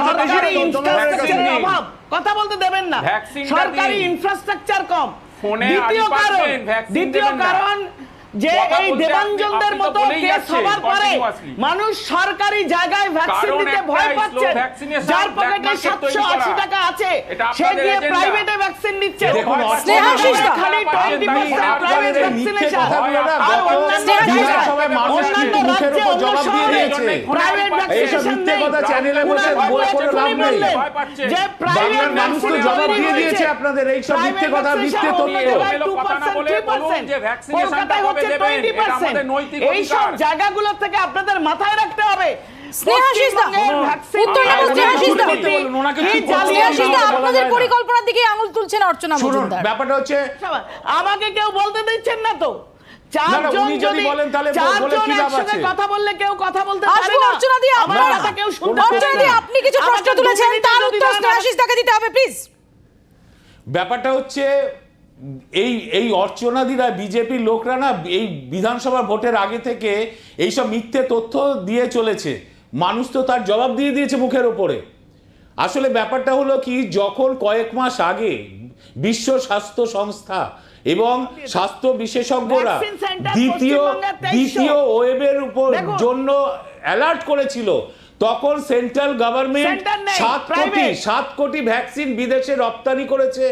Speaker 7: সরকারি ইনফ্রাস্ট্রাকচারের অভাব। কথা বলতে দেবেন না, সরকারি ইনফ্রাস্ট্রাকচার কম। দ্বিতীয় কারণ যে
Speaker 10: কথা
Speaker 7: এই
Speaker 10: বলতে
Speaker 7: দেবাঞ্জনদের
Speaker 10: আপনি তো
Speaker 7: মতো
Speaker 10: বলেই
Speaker 7: কেস
Speaker 10: যাচ্ছেন
Speaker 7: হবার পরে
Speaker 10: continuously।
Speaker 7: মানুষ সরকারি জায়গায় ভ্যাকসিন
Speaker 10: কারণ
Speaker 7: দিতে
Speaker 10: একটা
Speaker 7: ভয়
Speaker 10: slow
Speaker 7: পাচ্ছেন,
Speaker 10: vaccination,
Speaker 7: যার
Speaker 10: black
Speaker 7: পকেটে
Speaker 10: market তৈরি
Speaker 7: 780
Speaker 10: করা।
Speaker 7: টাকা আছে
Speaker 10: এটা
Speaker 7: সে
Speaker 10: আপনাদের
Speaker 7: গিয়ে
Speaker 10: agenda।
Speaker 7: প্রাইভেটে ভ্যাকসিন দিচ্ছে।
Speaker 9: দেখুন,
Speaker 7: স্নেহাশিস দা,
Speaker 9: খালি
Speaker 7: খালি 20% প্রাইভেট ভ্যাকসিনেশন আর অন্যান্য জায়গায় অন্যান্য রাজ্যে অন্য শহরে প্রাইভেট
Speaker 9: এইসব
Speaker 7: ভ্যাকসিনেশন
Speaker 9: মিথ্যে
Speaker 7: নেই।
Speaker 9: কথা চ্যানেলে বসে বলে কোনো লাভ নেই।
Speaker 7: যে প্রাইভেট
Speaker 9: বাংলার মানুষ তো জবাব দিয়ে দিয়েছে আপনাদের এইসব মিথ্যে কথা, মিথ্যে তথ্য।
Speaker 7: এইসব জায়গাগুলো থেকে আপনাদের মাথায় রাখতে হবে।
Speaker 1: স্নেহাশিস দা, উত্তর নেব স্নেহাশিস দা। স্নেহাশিস দা, আপনাদের পরিকল্পনার দিকে আঙুল তুলছেন অর্চনা
Speaker 9: শুনুন,
Speaker 1: মজুমদার।
Speaker 9: ব্যাপারটা হচ্ছে
Speaker 7: আমাকে কেউ বলতে দিচ্ছেন না তো।
Speaker 9: উনি যদি বলেন তাহলে বলে কি লাভ আছে?
Speaker 7: কথা বললে কেউ কথা বলতে পারে
Speaker 1: আসবো
Speaker 7: না।
Speaker 1: অর্চনা দি,
Speaker 7: আমার
Speaker 1: আপনারা
Speaker 7: কথা কেউ শুনতে
Speaker 1: অর্চনা
Speaker 7: পারে
Speaker 1: দি,
Speaker 7: না।
Speaker 1: আপনি কিছু প্রশ্ন
Speaker 7: আমাকে
Speaker 1: তুলেছেন,
Speaker 7: দুটো
Speaker 1: তার
Speaker 7: মিনিট
Speaker 1: উত্তর
Speaker 7: যদি
Speaker 1: স্নেহাশিস দাকে দিতে হবে প্লিজ।
Speaker 9: ব্যাপারটা হচ্ছে এই অর্চনাদিরা বিজেপির লোকরা না এই বিধানসভা ভোটের আগে থেকে এইসব মিথ্যে তথ্য দিয়ে চলেছে। মানুষ তো তার জবাব দিয়ে দিয়েছে মুখের ওপরে। আসলে ব্যাপারটা হলো কি, যখন কয়েক মাস আগে বিশ্ব স্বাস্থ্য সংস্থা এবং স্বাস্থ্য বিশেষজ্ঞরা দ্বিতীয় ওয়েভের উপর জন্য অ্যালার্ট করেছিল, তখন সেন্ট্রাল গভর্নমেন্ট 7 কোটি ভ্যাকসিন বিদেশে রপ্তানি করেছে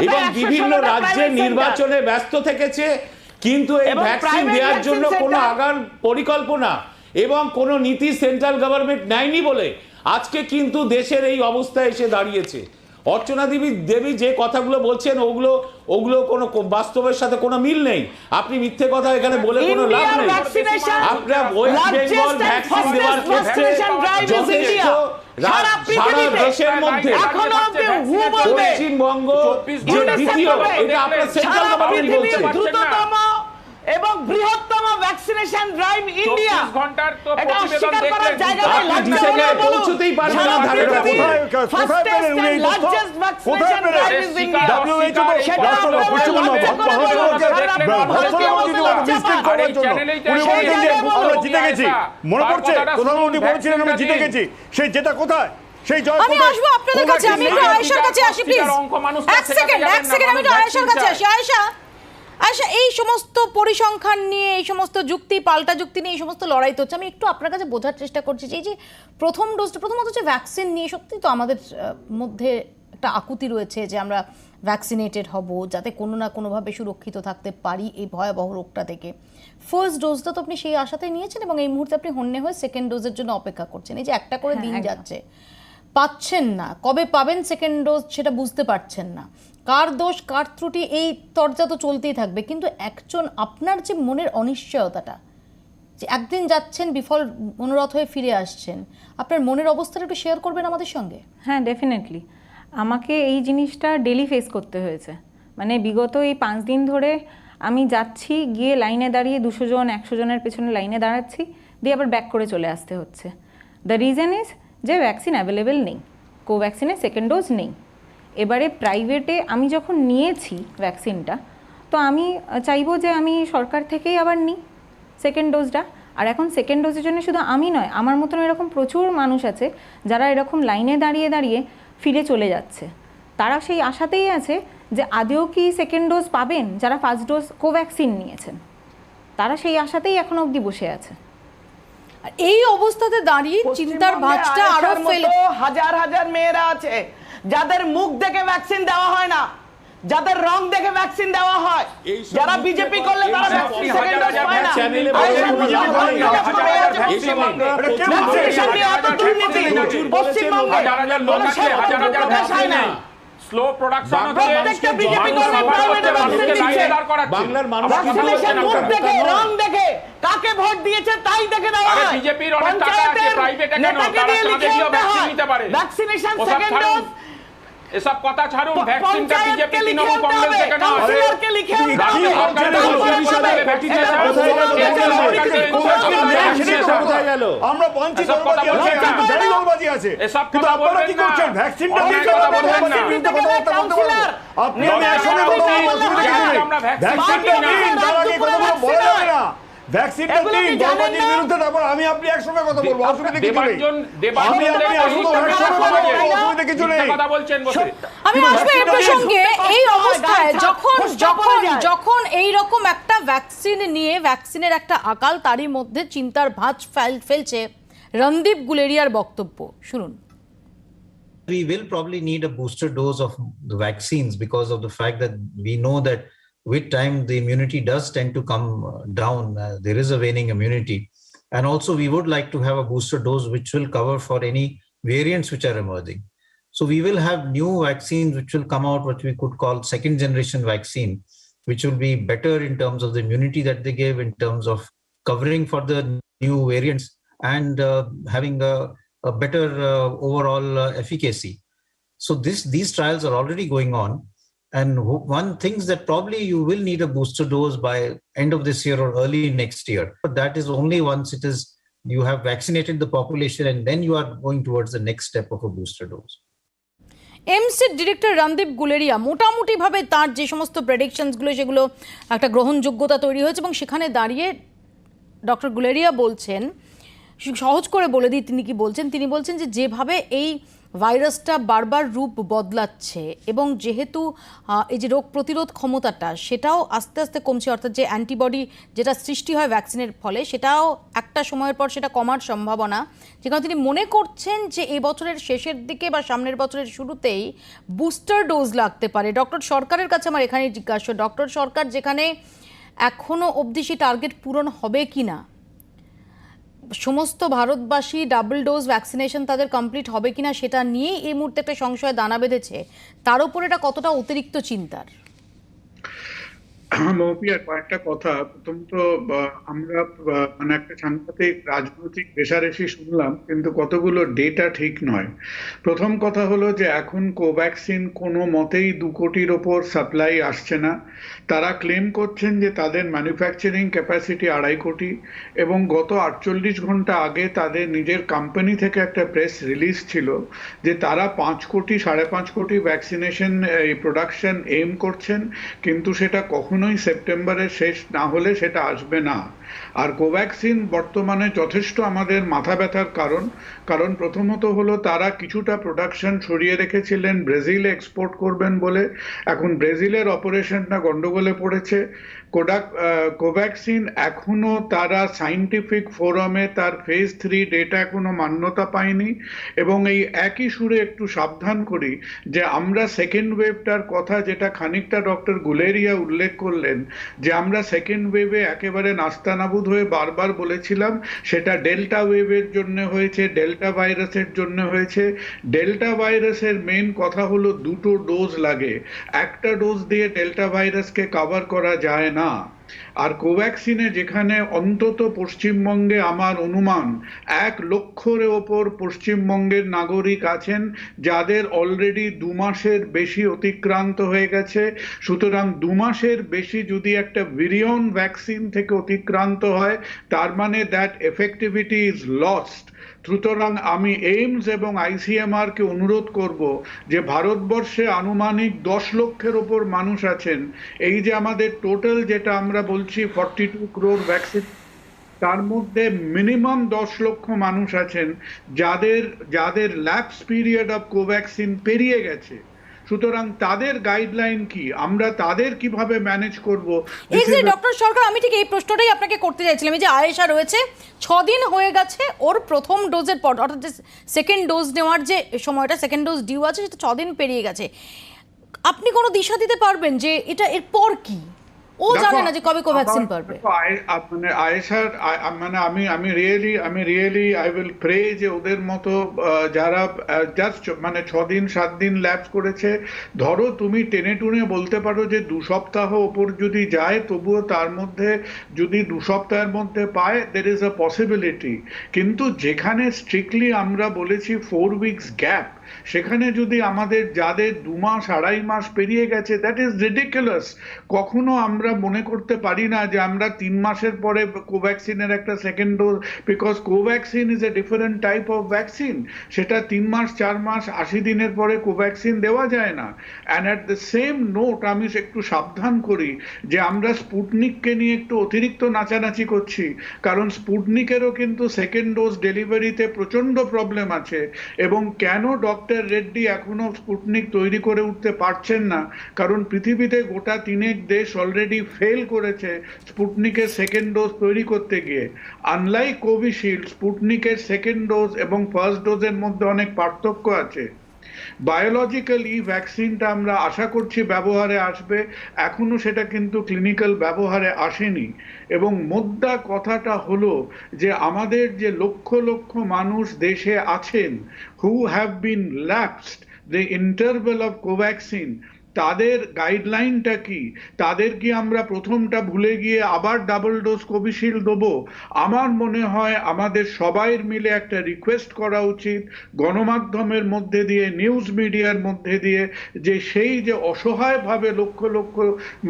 Speaker 9: এবং বিভিন্ন রাজ্যে নির্বাচনে ব্যস্ত থেকেছে। কিন্তু এই ভ্যাকসিন দেওয়ার জন্য কোনো আগাম পরিকল্পনা এবং কোনো নীতি সেন্ট্রাল গভর্নমেন্ট নেয়নি বলে আজকে কিন্তু দেশের এই অবস্থায় এসে দাঁড়িয়েছে। অর্চনা দেবী যে কথাগুলো বলছেন ওগুলো কোনো বাস্তবের সাথে কোনো মিল নেই। আপনি মিথ্যে কথা এখানে বলে কোনো লাভ নেই। আপনারা ওয়েস্ট বেঙ্গল ভ্যাকসিন দেওয়ার ক্ষেত্রে যথেষ্ট সারা দেশের মধ্যে পশ্চিমবঙ্গ যে দ্বিতীয়, এটা আপনার সেন্ট্রাল গভর্নমেন্ট বলছে।
Speaker 7: দ্রুততম এবং বৃহত্তম ভ্যাকসিনেশন ড্রাইভ ইন্ডিয়া।
Speaker 10: ঘন্টার তো
Speaker 7: এটা
Speaker 10: প্রতিবেদন
Speaker 7: অস্বীকার করার
Speaker 10: দেখলেন।
Speaker 7: জায়গা নেই।
Speaker 9: আপনি ডিসেম্বরে পৌঁছতেই পারবেন না ধারে কাছে।
Speaker 11: কোথায় পেলেন উনি এই তথ্য? কোথায় পেলেন? WHO তো পশ্চিমবঙ্গ মিস্টেক করার জন্য উনি বলছেন যে আমরা জিতে গেছি। মনে পড়ছে প্রধানমন্ত্রী বলেছিলেন আমরা জিতে গেছি। সেই যেটা কোথায়? সেই জয়
Speaker 1: আমি আসবো আপনাদের কাছে। আমি একটু আয়েশার কাছে আসি প্লিজ। এক সেকেন্ড আমি একটু আয়েশার কাছে আসি। আয়েশা, এই সমস্ত পরিসংখ্যান নিয়ে, এই সমস্ত যুক্তি পাল্টা যুক্তি নিয়ে এই সমস্ত লড়াই তো হচ্ছে, আমি একটু আপনার কাছে বোঝার চেষ্টা করছি যে এই যে প্রথমত হচ্ছে ভ্যাকসিন নিয়ে সত্যি তো আমাদের মধ্যে একটা আকুতি রয়েছে যে আমরা ভ্যাকসিনেটেড হব যাতে কোনো না কোনোভাবে সুরক্ষিত থাকতে পারি এই ভয়াবহ রোগটা থেকে। ফার্স্ট ডোজটা তো আপনি সেই আশাতেই নিয়েছেন এবং এই মুহূর্তে আপনি হন্যে হয়ে সেকেন্ড ডোজের জন্য অপেক্ষা করছেন। এই যে একটা করে দিন যাচ্ছে, পাচ্ছেন না, কবে পাবেন সেকেন্ড ডোজ সেটা বুঝতে পারছেন না। কার দোষ কার ত্রুটি এই তরজা তো চলতেই থাকবে, কিন্তু একজন আপনার যে মনের অনিশ্চয়তাটা, যে একদিন যাচ্ছেন বিফল মনোরথ হয়ে ফিরে আসছেন, আপনার মনের অবস্থাটা একটু শেয়ার করবেন আমাদের সঙ্গে।
Speaker 8: হ্যাঁ, ডেফিনেটলি আমাকে এই জিনিসটা ডেলি ফেস করতে হয়েছে। মানে বিগত এই 5 দিন ধরে আমি যাচ্ছি, গিয়ে লাইনে দাঁড়িয়ে 200 জন 100 জনের পেছনে লাইনে দাঁড়াচ্ছি, দিয়ে আবার ব্যাক করে চলে আসতে হচ্ছে। দ্য রিজন ইজ যে ভ্যাকসিন অ্যাভেলেবেল নেই, কোভ্যাক্সিনের সেকেন্ড ডোজ নেই। এবারে প্রাইভেটে আমি যখন নিয়েছি ভ্যাকসিনটা, তো আমি চাইবো যে আমি সরকার থেকেই আবার নিই সেকেন্ড ডোজটা। আর এখন সেকেন্ড ডোজের জন্য শুধু আমি নয়, আমার মতন এরকম প্রচুর মানুষ আছে যারা এরকম লাইনে দাঁড়িয়ে দাঁড়িয়ে ফিরে চলে যাচ্ছে। তারা সেই আশাতেই আছে যে আদেও কি সেকেন্ড ডোজ পাবেন যারা ফার্স্ট ডোজ কোভ্যাক্সিন নিয়েছেন, তারা সেই আশাতেই এখনো অবধি বসে আছে।
Speaker 1: এই অবস্থাতে দাঁড়িয়ে চিন্তার ভাঁজটা আরো ফেলে
Speaker 7: হাজার হাজার মেয়েরা আছে যাদের মুখ দেখে ভ্যাকসিন দেওয়া হয় না, যাদের রং দেখে ভ্যাকসিন দেওয়া হয়, যারা বিজেপি করলে তারা ভ্যাকসিন সেকেন্ড ডোজ পায় না।
Speaker 10: স্লো প্রোডাকশন
Speaker 7: প্রত্যেকটা বিজেপি কর্মী প্রাইভেটে ভ্যাকসিন দিচ্ছে।
Speaker 9: বাংলার মানুষ
Speaker 7: ভ্যাকসিনেশন মুখ দেখে রং দেখে কাকে ভোট দিয়েছে তাই দেখে দেওয়া হয়।
Speaker 10: বিজেপির অনেক টাকা আছে প্রাইভেটে কেন, তারা চাঁদেও ভ্যাকসিন নিতে পারে।
Speaker 7: ভ্যাকসিনেশন সেকেন্ড ডোজ
Speaker 10: এসব কথা ছাড়ুন, ভ্যাকসিনটা বিজেপি তৃণমূল কংগ্রেস থেকে না,
Speaker 7: কাউন্সিলরকে লিখে আনতে হবে।
Speaker 11: আমরা বঞ্চিত দলবাজি আছে, কিন্তু আপনারা কি করছেন? ভ্যাকসিনটা দিয়ে আপনি আমি একসঙ্গে কথা বলতে ভ্যাকসিনটা দিন, তার আগে কথাগুলো বলা যাবে না। ভ্যাকসিনটা
Speaker 7: এগুলো কি
Speaker 11: দিন
Speaker 7: জানেন
Speaker 11: দ্রৌপদীর
Speaker 7: না?
Speaker 11: বিরুদ্ধে, তারপর আমি আপনি একসঙ্গে কথা বলবো, অসুবিধা কিছু নেই।
Speaker 10: দেবাঞ্জন
Speaker 11: আমি আপনি আসবো, একসঙ্গে কথা বলবো, অসুবিধা কিছু নেই।
Speaker 10: কথা বলছেন বসে।
Speaker 1: আমি আসবো এই প্রসঙ্গে। এই অবস্থায় যখন এই রকম একটা ভ্যাকসিন নিয়ে ভ্যাকসিনের একটা আকাল, তারই মধ্যে চিন্তার ভাঁজ ফেলছে রণদীপ গুলেরিয়ার বক্তব্য, শুনুন।
Speaker 16: We will probably need a booster dose of the vaccines because of the fact that we know that with time the immunity does tend to come down. There is a waning immunity. And also we would like to have a booster dose which will cover for any variants which are emerging. So we will have new vaccines which will come out, what we could call second generation vaccine, which will be better in terms of the immunity that they give, in terms of covering for the new variants and having a better overall efficacy. So these trials are already going on. And one thinks that probably you will need a booster dose by end of this year or early next year. But that is only once you have vaccinated the population and then you are going towards the next step of a booster dose.
Speaker 1: এমসির director Randeep Guleria মোটামুটিভাবে তার যে সমস্ত প্রেডিকশনসগুলো সেগুলো একটা গ্রহণযোগ্যতা তৈরি হয়েছে, এবং সেখানে দাঁড়িয়ে ডক্টর গুলেরিয়া বলছেন, সহজ করে বলে দিই তিনি কি বলছেন। তিনি বলছেন যে যেভাবে এই ভাইরাসটা বারবার রূপ বদলাচ্ছে এবং যেহেতু এই যে রোগ প্রতিরোধ ক্ষমতাটা সেটাও আস্তে আস্তে কমছে, অর্থাৎ যে অ্যান্টিবডি যেটা সৃষ্টি হয় ভ্যাকসিনের ফলে সেটাও একটা সময়ের পর সেটা কমার সম্ভাবনা, যেখানে তিনি মনে করছেন যে এই বছরের শেষের দিকে বা সামনের বছরের শুরুতেই বুস্টার ডোজ লাগতে পারে। ডক্টর সরকারের কাছে আমার এখানেই জিজ্ঞাসা, ডক্টর সরকার যেখানে এখনও অবধি সেই টার্গেট পূরণ হবে কি না, সমস্ত ভারতবাসী ডাবল ডোজ ভ্যাকসিনেশন তাদের কমপ্লিট হবে কিনা সেটা নিয়ে এই মুহূর্তে একটা সংশয় দানা বেঁধেছে, তার উপর এটা কতটা অতিরিক্ত চিন্তার?
Speaker 4: মৌপিয়া, কয়েকটা কথা। প্রথমত আমরা মানে একটা সাংঘাতিক রাজনৈতিক রেষারেষি শুনলাম, কিন্তু কতগুলো ডেটা ঠিক নয়। প্রথম কথা হলো যে এখন কোভ্যাক্সিন কোনো মতেই 2 কোটির ওপর সাপ্লাই আসছে না। তারা ক্লেম করছেন যে তাদের ম্যানুফ্যাকচারিং ক্যাপাসিটি 2.5 কোটি, এবং গত 48 ঘন্টা আগে তাদের নিজের কোম্পানি থেকে একটা প্রেস রিলিজ ছিল যে তারা 5 কোটি 5.5 কোটি ভ্যাকসিনেশন এই প্রোডাকশন এম করছেন, কিন্তু সেটা কখনোই সেপ্টেম্বরের শেষ না হলে সেটা আসবে না। আর কোভ্যাক্সিন বর্তমানে যথেষ্ট আমাদের মাথা ব্যথার কারণ প্রথমত হলো তারা কিছুটা প্রোডাকশন সরিয়ে রেখেছিলেন ব্রাজিলে এক্সপোর্ট করবেন বলে, এখন ব্রাজিলের অপারেশনটা গন্ডগোলে পড়েছে। কোভ্যাক্সিন এখনো তারা সায়েন্টিফিক ফোরামে তার ফেজ 3 ডেটা এখনো মান্যতা পায়নি, এবং এই একই সুরে একটু সাবধান করি যে আমরা সেকেন্ড ওয়েভটার কথা যেটা খানিকটা ডক্টর গুলেরিয়া উল্লেখ করলেন, যে আমরা সেকেন্ড ওয়েভে একেবারে নাস্তানাবুদ হয়ে বারবার বলেছিলাম সেটা ডেল্টা ওয়েভের জন্য হয়েছে, ডেল্টা ভাইরাসের জন্য হয়েছে। ডেল্টা ভাইরাসের মেন কথা হলো 2টো ডোজ লাগে, একটা ডোজ দিয়ে ডেল্টা ভাইরাসকে কভার করা যায় না। আর কোভ্যাক্সিনে যেখানে অন্তত পশ্চিমবঙ্গে আমার অনুমান 1 লক্ষের ওপর পশ্চিমবঙ্গের নাগরিক আছেন যাদের অলরেডি 2 মাসের বেশি অতিক্রান্ত হয়ে গেছে, সুতরাং 2 মাসের বেশি যদি একটা ভিরিয়ন ভ্যাকসিন থেকে অতিক্রান্ত হয় তার মানে দ্যাট এফেক্টিভিটি ইজ লস্ট। সুতরাং আমি এইমস এবং ICMR কে অনুরোধ করব যে ভারতবর্ষে আনুমানিক 10 লক্ষের ওপর মানুষ আছেন, এই যে আমাদের টোটাল যেটা আমরা বলছি 42 crore ভ্যাকসিন, তার মধ্যে মিনিমাম 10 লক্ষ মানুষ আছেন যাদের ল্যাপস পিরিয়ড অফ কোভ্যাক্সিন পেরিয়ে গেছে। সুতরাং তাদের গাইডলাইন কি, আমরা তাদের কিভাবে ম্যানেজ করব?
Speaker 1: এই যে ডক্টর সরকার, আমি ঠিক এই প্রশ্নটাই আপনাকে করতে চাইছিলাম। এই যে আয়েশা রয়েছে, 6 দিন হয়ে গেছে ওর প্রথম ডোজের পর, অর্থাৎ যে সেকেন্ড ডোজ নেওয়ার যে সময়টা, সেকেন্ড ডোজ ডিউ আছে, সেটা 6 দিন পেরিয়ে গেছে। আপনি কোনো দিশা দিতে পারবেন যে এটা এরপর কি? ও জানে না যে কবে কোভ্যাক্সিন পারবে।
Speaker 4: মানে আয়েশার মানে আমি রিয়েলি আই উইল প্রে যে ওদের মতো যারা জাস্ট মানে 6 দিন 7 দিন ল্যাপস করেছে, ধরো তুমি টেনে টুনে বলতে পারো যে 2 সপ্তাহ ওপর যদি যায়, তবুও তার মধ্যে যদি 2 সপ্তাহের মধ্যে পায় দের ইজ আ পসিবিলিটি। কিন্তু যেখানে স্ট্রিক্টলি আমরা বলেছি 4 উইকস গ্যাপ, সেখানে যদি আমাদের যাদের 2 মাস 2.5 মাস পেরিয়ে গেছে, দ্যাট ইজ রিডিকুলাস। কখনো আমরা আমরা মনে করতে পারি না যে আমরা 3 মাসের পরে কোভ্যাক্সিনের একটা second dose, because Covaxin is a different type of vaccine. সেটা 3 মাস 4 মাস 80 দিনের পরে কোভ্যাক্সিন দেওয়া যায় না। And at the same note আমি একটু সাবধান করি যে আমরা স্পুটনিককে নিয়ে একটু অতিরিক্ত নাচানাচি করছি, কারণ স্পুটনিকেরও কিন্তু সেকেন্ড ডোজ ডেলিভারিতে প্রচন্ড প্রবলেম আছে। এবং কেন ডক্টর রেড্ডি এখনো স্পুটনিক তৈরি করে উঠতে পারছেন না, কারণ পৃথিবীতে গোটা 3 দেশ অলরেডি ফেল করেছে স্পুটনিকের সেকেন্ড ডোজ তৈরি করতে গিয়ে। আনলাইক কোভিশিল্ড, স্পুটনিকের সেকেন্ড ডোজ এবং ফার্স্ট ডোজের মধ্যে অনেক পার্থক্য আছে। বায়োলজিক্যাল ভ্যাকসিনটা আমরা আশা করছি ব্যবহারে আসবে, এখনো সেটা কিন্তু ক্লিনিক্যাল ব্যবহারে আসেনি। এবং মোদ্দা কথাটা হলো যে আমাদের যে লক্ষ লক্ষ মানুষ দেশে আছেন who have been lapsed the interval of Covaxin, তাদের গাইডলাইনটা কি? তাদের কি আমরা প্রথমটা ভুলে গিয়ে আবার ডাবল ডোজ কোভিশিল্ড দেবো? আমার মনে হয় আমাদের সবাইয়ের মিলে একটা রিকোয়েস্ট করা উচিত গণমাধ্যমের মধ্যে দিয়ে, নিউজ মিডিয়ার মধ্যে দিয়ে, যে সেই যে অসহায়ভাবে লক্ষ লক্ষ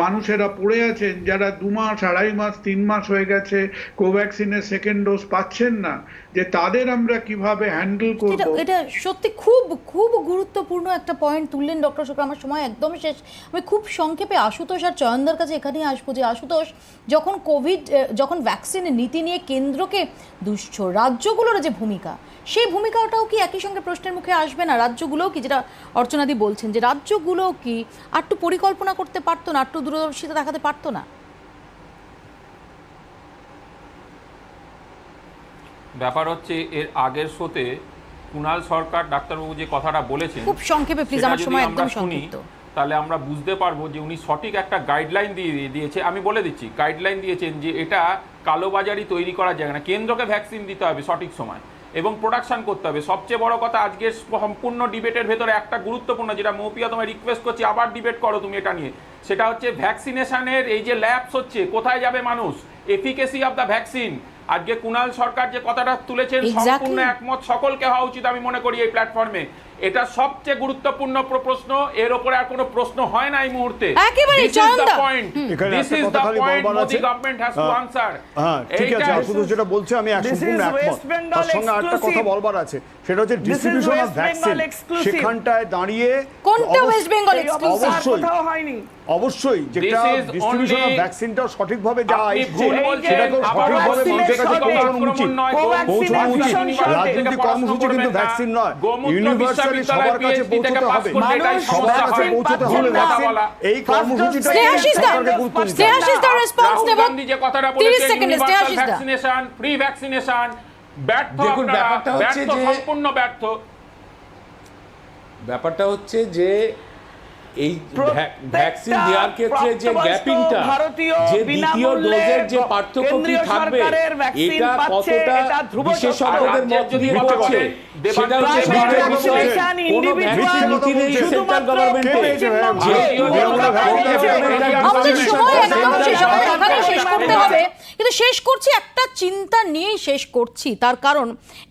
Speaker 4: মানুষেরা পড়ে আছেন, যারা 2 মাস 2.5 মাস 3 মাস হয়ে গেছে কোভ্যাক্সিনের সেকেন্ড ডোজ পাচ্ছেন না, যে তাদের আমরা কিভাবে হ্যান্ডেল করব।
Speaker 1: এটা সত্যি খুব খুব গুরুত্বপূর্ণ একটা পয়েন্ট তুললেন ডক্টর শুক্লা। আমার সময় একদম শেষ, আমি খুব সংক্ষেপে আশুতোষ আর চয়নদার কাছে এখানেই আসবো। যে আশুতোষ, যখন ভ্যাকসিনের নীতি নিয়ে কেন্দ্রকে দুষ্ছ রাজ্যগুলোর যে ভূমিকা, সেই ভূমিকাটাও কি একই সঙ্গে প্রশ্নের মুখে আসবে না? রাজ্যগুলোও কি, যেটা অর্চনাদি বলছেন, যে রাজ্যগুলোও কি আরটু পরিকল্পনা করতে পারতো না, আরটু দূরদর্শিতা দেখাতে পারতো না?
Speaker 10: ব্যাপার হচ্ছে এর আগের শোতে কুণাল সরকার ডাক্তারবাবু যে কথাটা বলেছেন,
Speaker 1: খুব সংক্ষেপে প্লিজ, আমার সময় একদম সংক্ষিপ্ত,
Speaker 10: তাহলে আমরা বুঝতে পারবো যে উনি সঠিক একটা গাইডলাইন দিয়েছে। আমি বলে দিচ্ছি, গাইডলাইন দিয়েছেন যে এটা কালোবাজারি তৈরি করা যায় না, কেন্দ্রকে ভ্যাকসিন দিতে হবে সঠিক সময় এবং প্রোডাকশন করতে হবে। সবচেয়ে বড় কথা, আজকের সম্পূর্ণ ডিবেটের ভেতরে একটা গুরুত্বপূর্ণ, যেটা মৌপিয়া তোমায় রিকোয়েস্ট করছি আবার ডিবেট করো তুমি এটা নিয়ে, সেটা হচ্ছে ভ্যাকসিনেশনের এই যে ল্যাপস হচ্ছে, কোথায় যাবে মানুষ, এফিকেসি অফ দ্য ভ্যাকসিন। আজকে কুণাল সরকার যে কথাটা তুলেছেন সম্পূর্ণ একমত সকলকে হওয়া উচিত আমি মনে করি এই প্ল্যাটফর্মে। এটা সবচেয়ে গুরুত্বপূর্ণ প্রশ্ন, এর উপরে আর কোনো প্রশ্ন হয় না এই মুহূর্তে।
Speaker 1: একেবারে
Speaker 11: this is the point Modi government has to answer. হ্যাঁ, ঠিক আছে, শুধু যেটা বলছে আমি সম্পূর্ণ একমত। তার সঙ্গে আরেকটা কথা বলবার আছে, সেটা হচ্ছে ডিস্ট্রিবিউশন অফ ভ্যাকসিন। সেখানটায় দাঁড়িয়ে
Speaker 1: কোনটা ওয়েস্ট বেঙ্গল এক্সক্লুসিভ?
Speaker 7: কোথাও হয়নি।
Speaker 11: অবশ্যই যেটা ডিস্ট্রিবিউশন অফ ভ্যাকসিনটা সঠিকভাবে যায়, সেটাকেও সঠিকভাবে মানুষের কাছে পৌঁছানো উচিত। রাজনৈতিক কর্মসূচি কিন্তু ভ্যাকসিন নয়, ইউনিভার্সালি সবার কাছে পৌঁছতে হবে, সবার কাছে পৌঁছতে হলে ভ্যাকসিন। এই কর্মসূচিটা সরকারকে গুরুত্ব দিতে হবে।
Speaker 10: রাহুল গান্ধী যে কথাটা বলেছেন, ইউনিভার্সাল ভ্যাকসিনেশন, প্রি ভ্যাকসিনেশন, ব্যর্থ, সম্পূর্ণ ব্যর্থ।
Speaker 9: ব্যাপারটা হচ্ছে যে এই ভ্যাকসিন দেওয়ার ক্ষেত্রে যে গ্যাপিংটা, যে দ্বিতীয় ডোজের যে পার্থক্যটি থাকবে, এটা কতটা বিশেষজ্ঞদের মত দিয়ে করছে, সেটা হচ্ছে কোনো ভ্যাকসিন নীতি নেই সেন্ট্রাল গভর্নমেন্টের।
Speaker 1: কিন্তু শেষ করছি একটা চিন্তা নিয়েই শেষ করছি, তার কারণ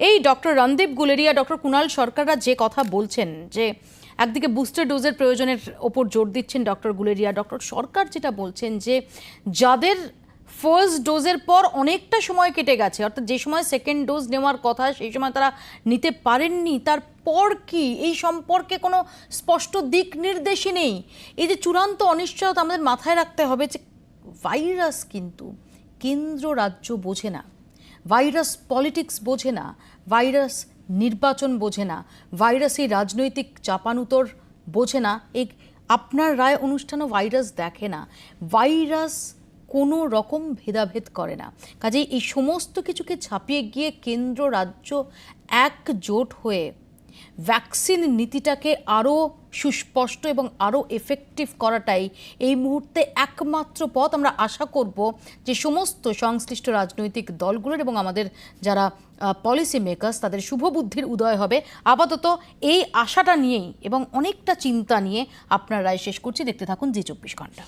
Speaker 1: এই ডক্টর রণদীপ গুলেরিয়া, ডক্টর কুণাল সরকাররা যে কথা বলছেন, যে একদিকে বুস্টার ডোজের প্রয়োজনের ওপর জোর দিচ্ছেন ডক্টর গুলেরিয়া, ডক্টর সরকার যেটা বলছেন যে যাদের ফার্স্ট ডোজের পর অনেকটা সময় কেটে গেছে, অর্থাৎ যে সময় সেকেন্ড ডোজ নেওয়ার কথা সেই সময় তারা নিতে পারেননি, তারপর কি এই সম্পর্কে কোনো স্পষ্ট দিক নির্দেশই নেই। এই যে চূড়ান্ত অনিশ্চয়তা আমাদের মাথায় রাখতে হবে যে ভাইরাস কিন্তু কেন্দ্র রাজ্য বোঝে না, ভাইরাস পলিটিক্স বোঝে না, ভাইরাস নির্বাচন বোঝে না, ভাইরাসই রাজনৈতিক চাপানুতর বোঝে না, এই আপনার রায় অনুষ্ঠানও ভাইরাস দেখে না, ভাইরাস কোনো রকম ভেদাভেদ করে না। কাজেই এই সমস্ত কিছুকে ছাপিয়ে গিয়ে কেন্দ্র রাজ্য একজোট হয়ে ভ্যাকসিন নীতিটাকে আরও সুস্পষ্ট এবং আরও এফেক্টিভ করাটাই এই মুহূর্তে একমাত্র পথ। আমরা আশা করব যে সমস্ত সংশ্লিষ্ট রাজনৈতিক দলগুলোর এবং আমাদের যারা পলিসি মেকার্স তাদের শুভবুদ্ধির উদয় হবে। আপাতত এই আশাটা নিয়েই এবং অনেকটা চিন্তা নিয়ে আপনার রায় শেষ করছি। দেখতে থাকুন জি 24 ঘন্টা।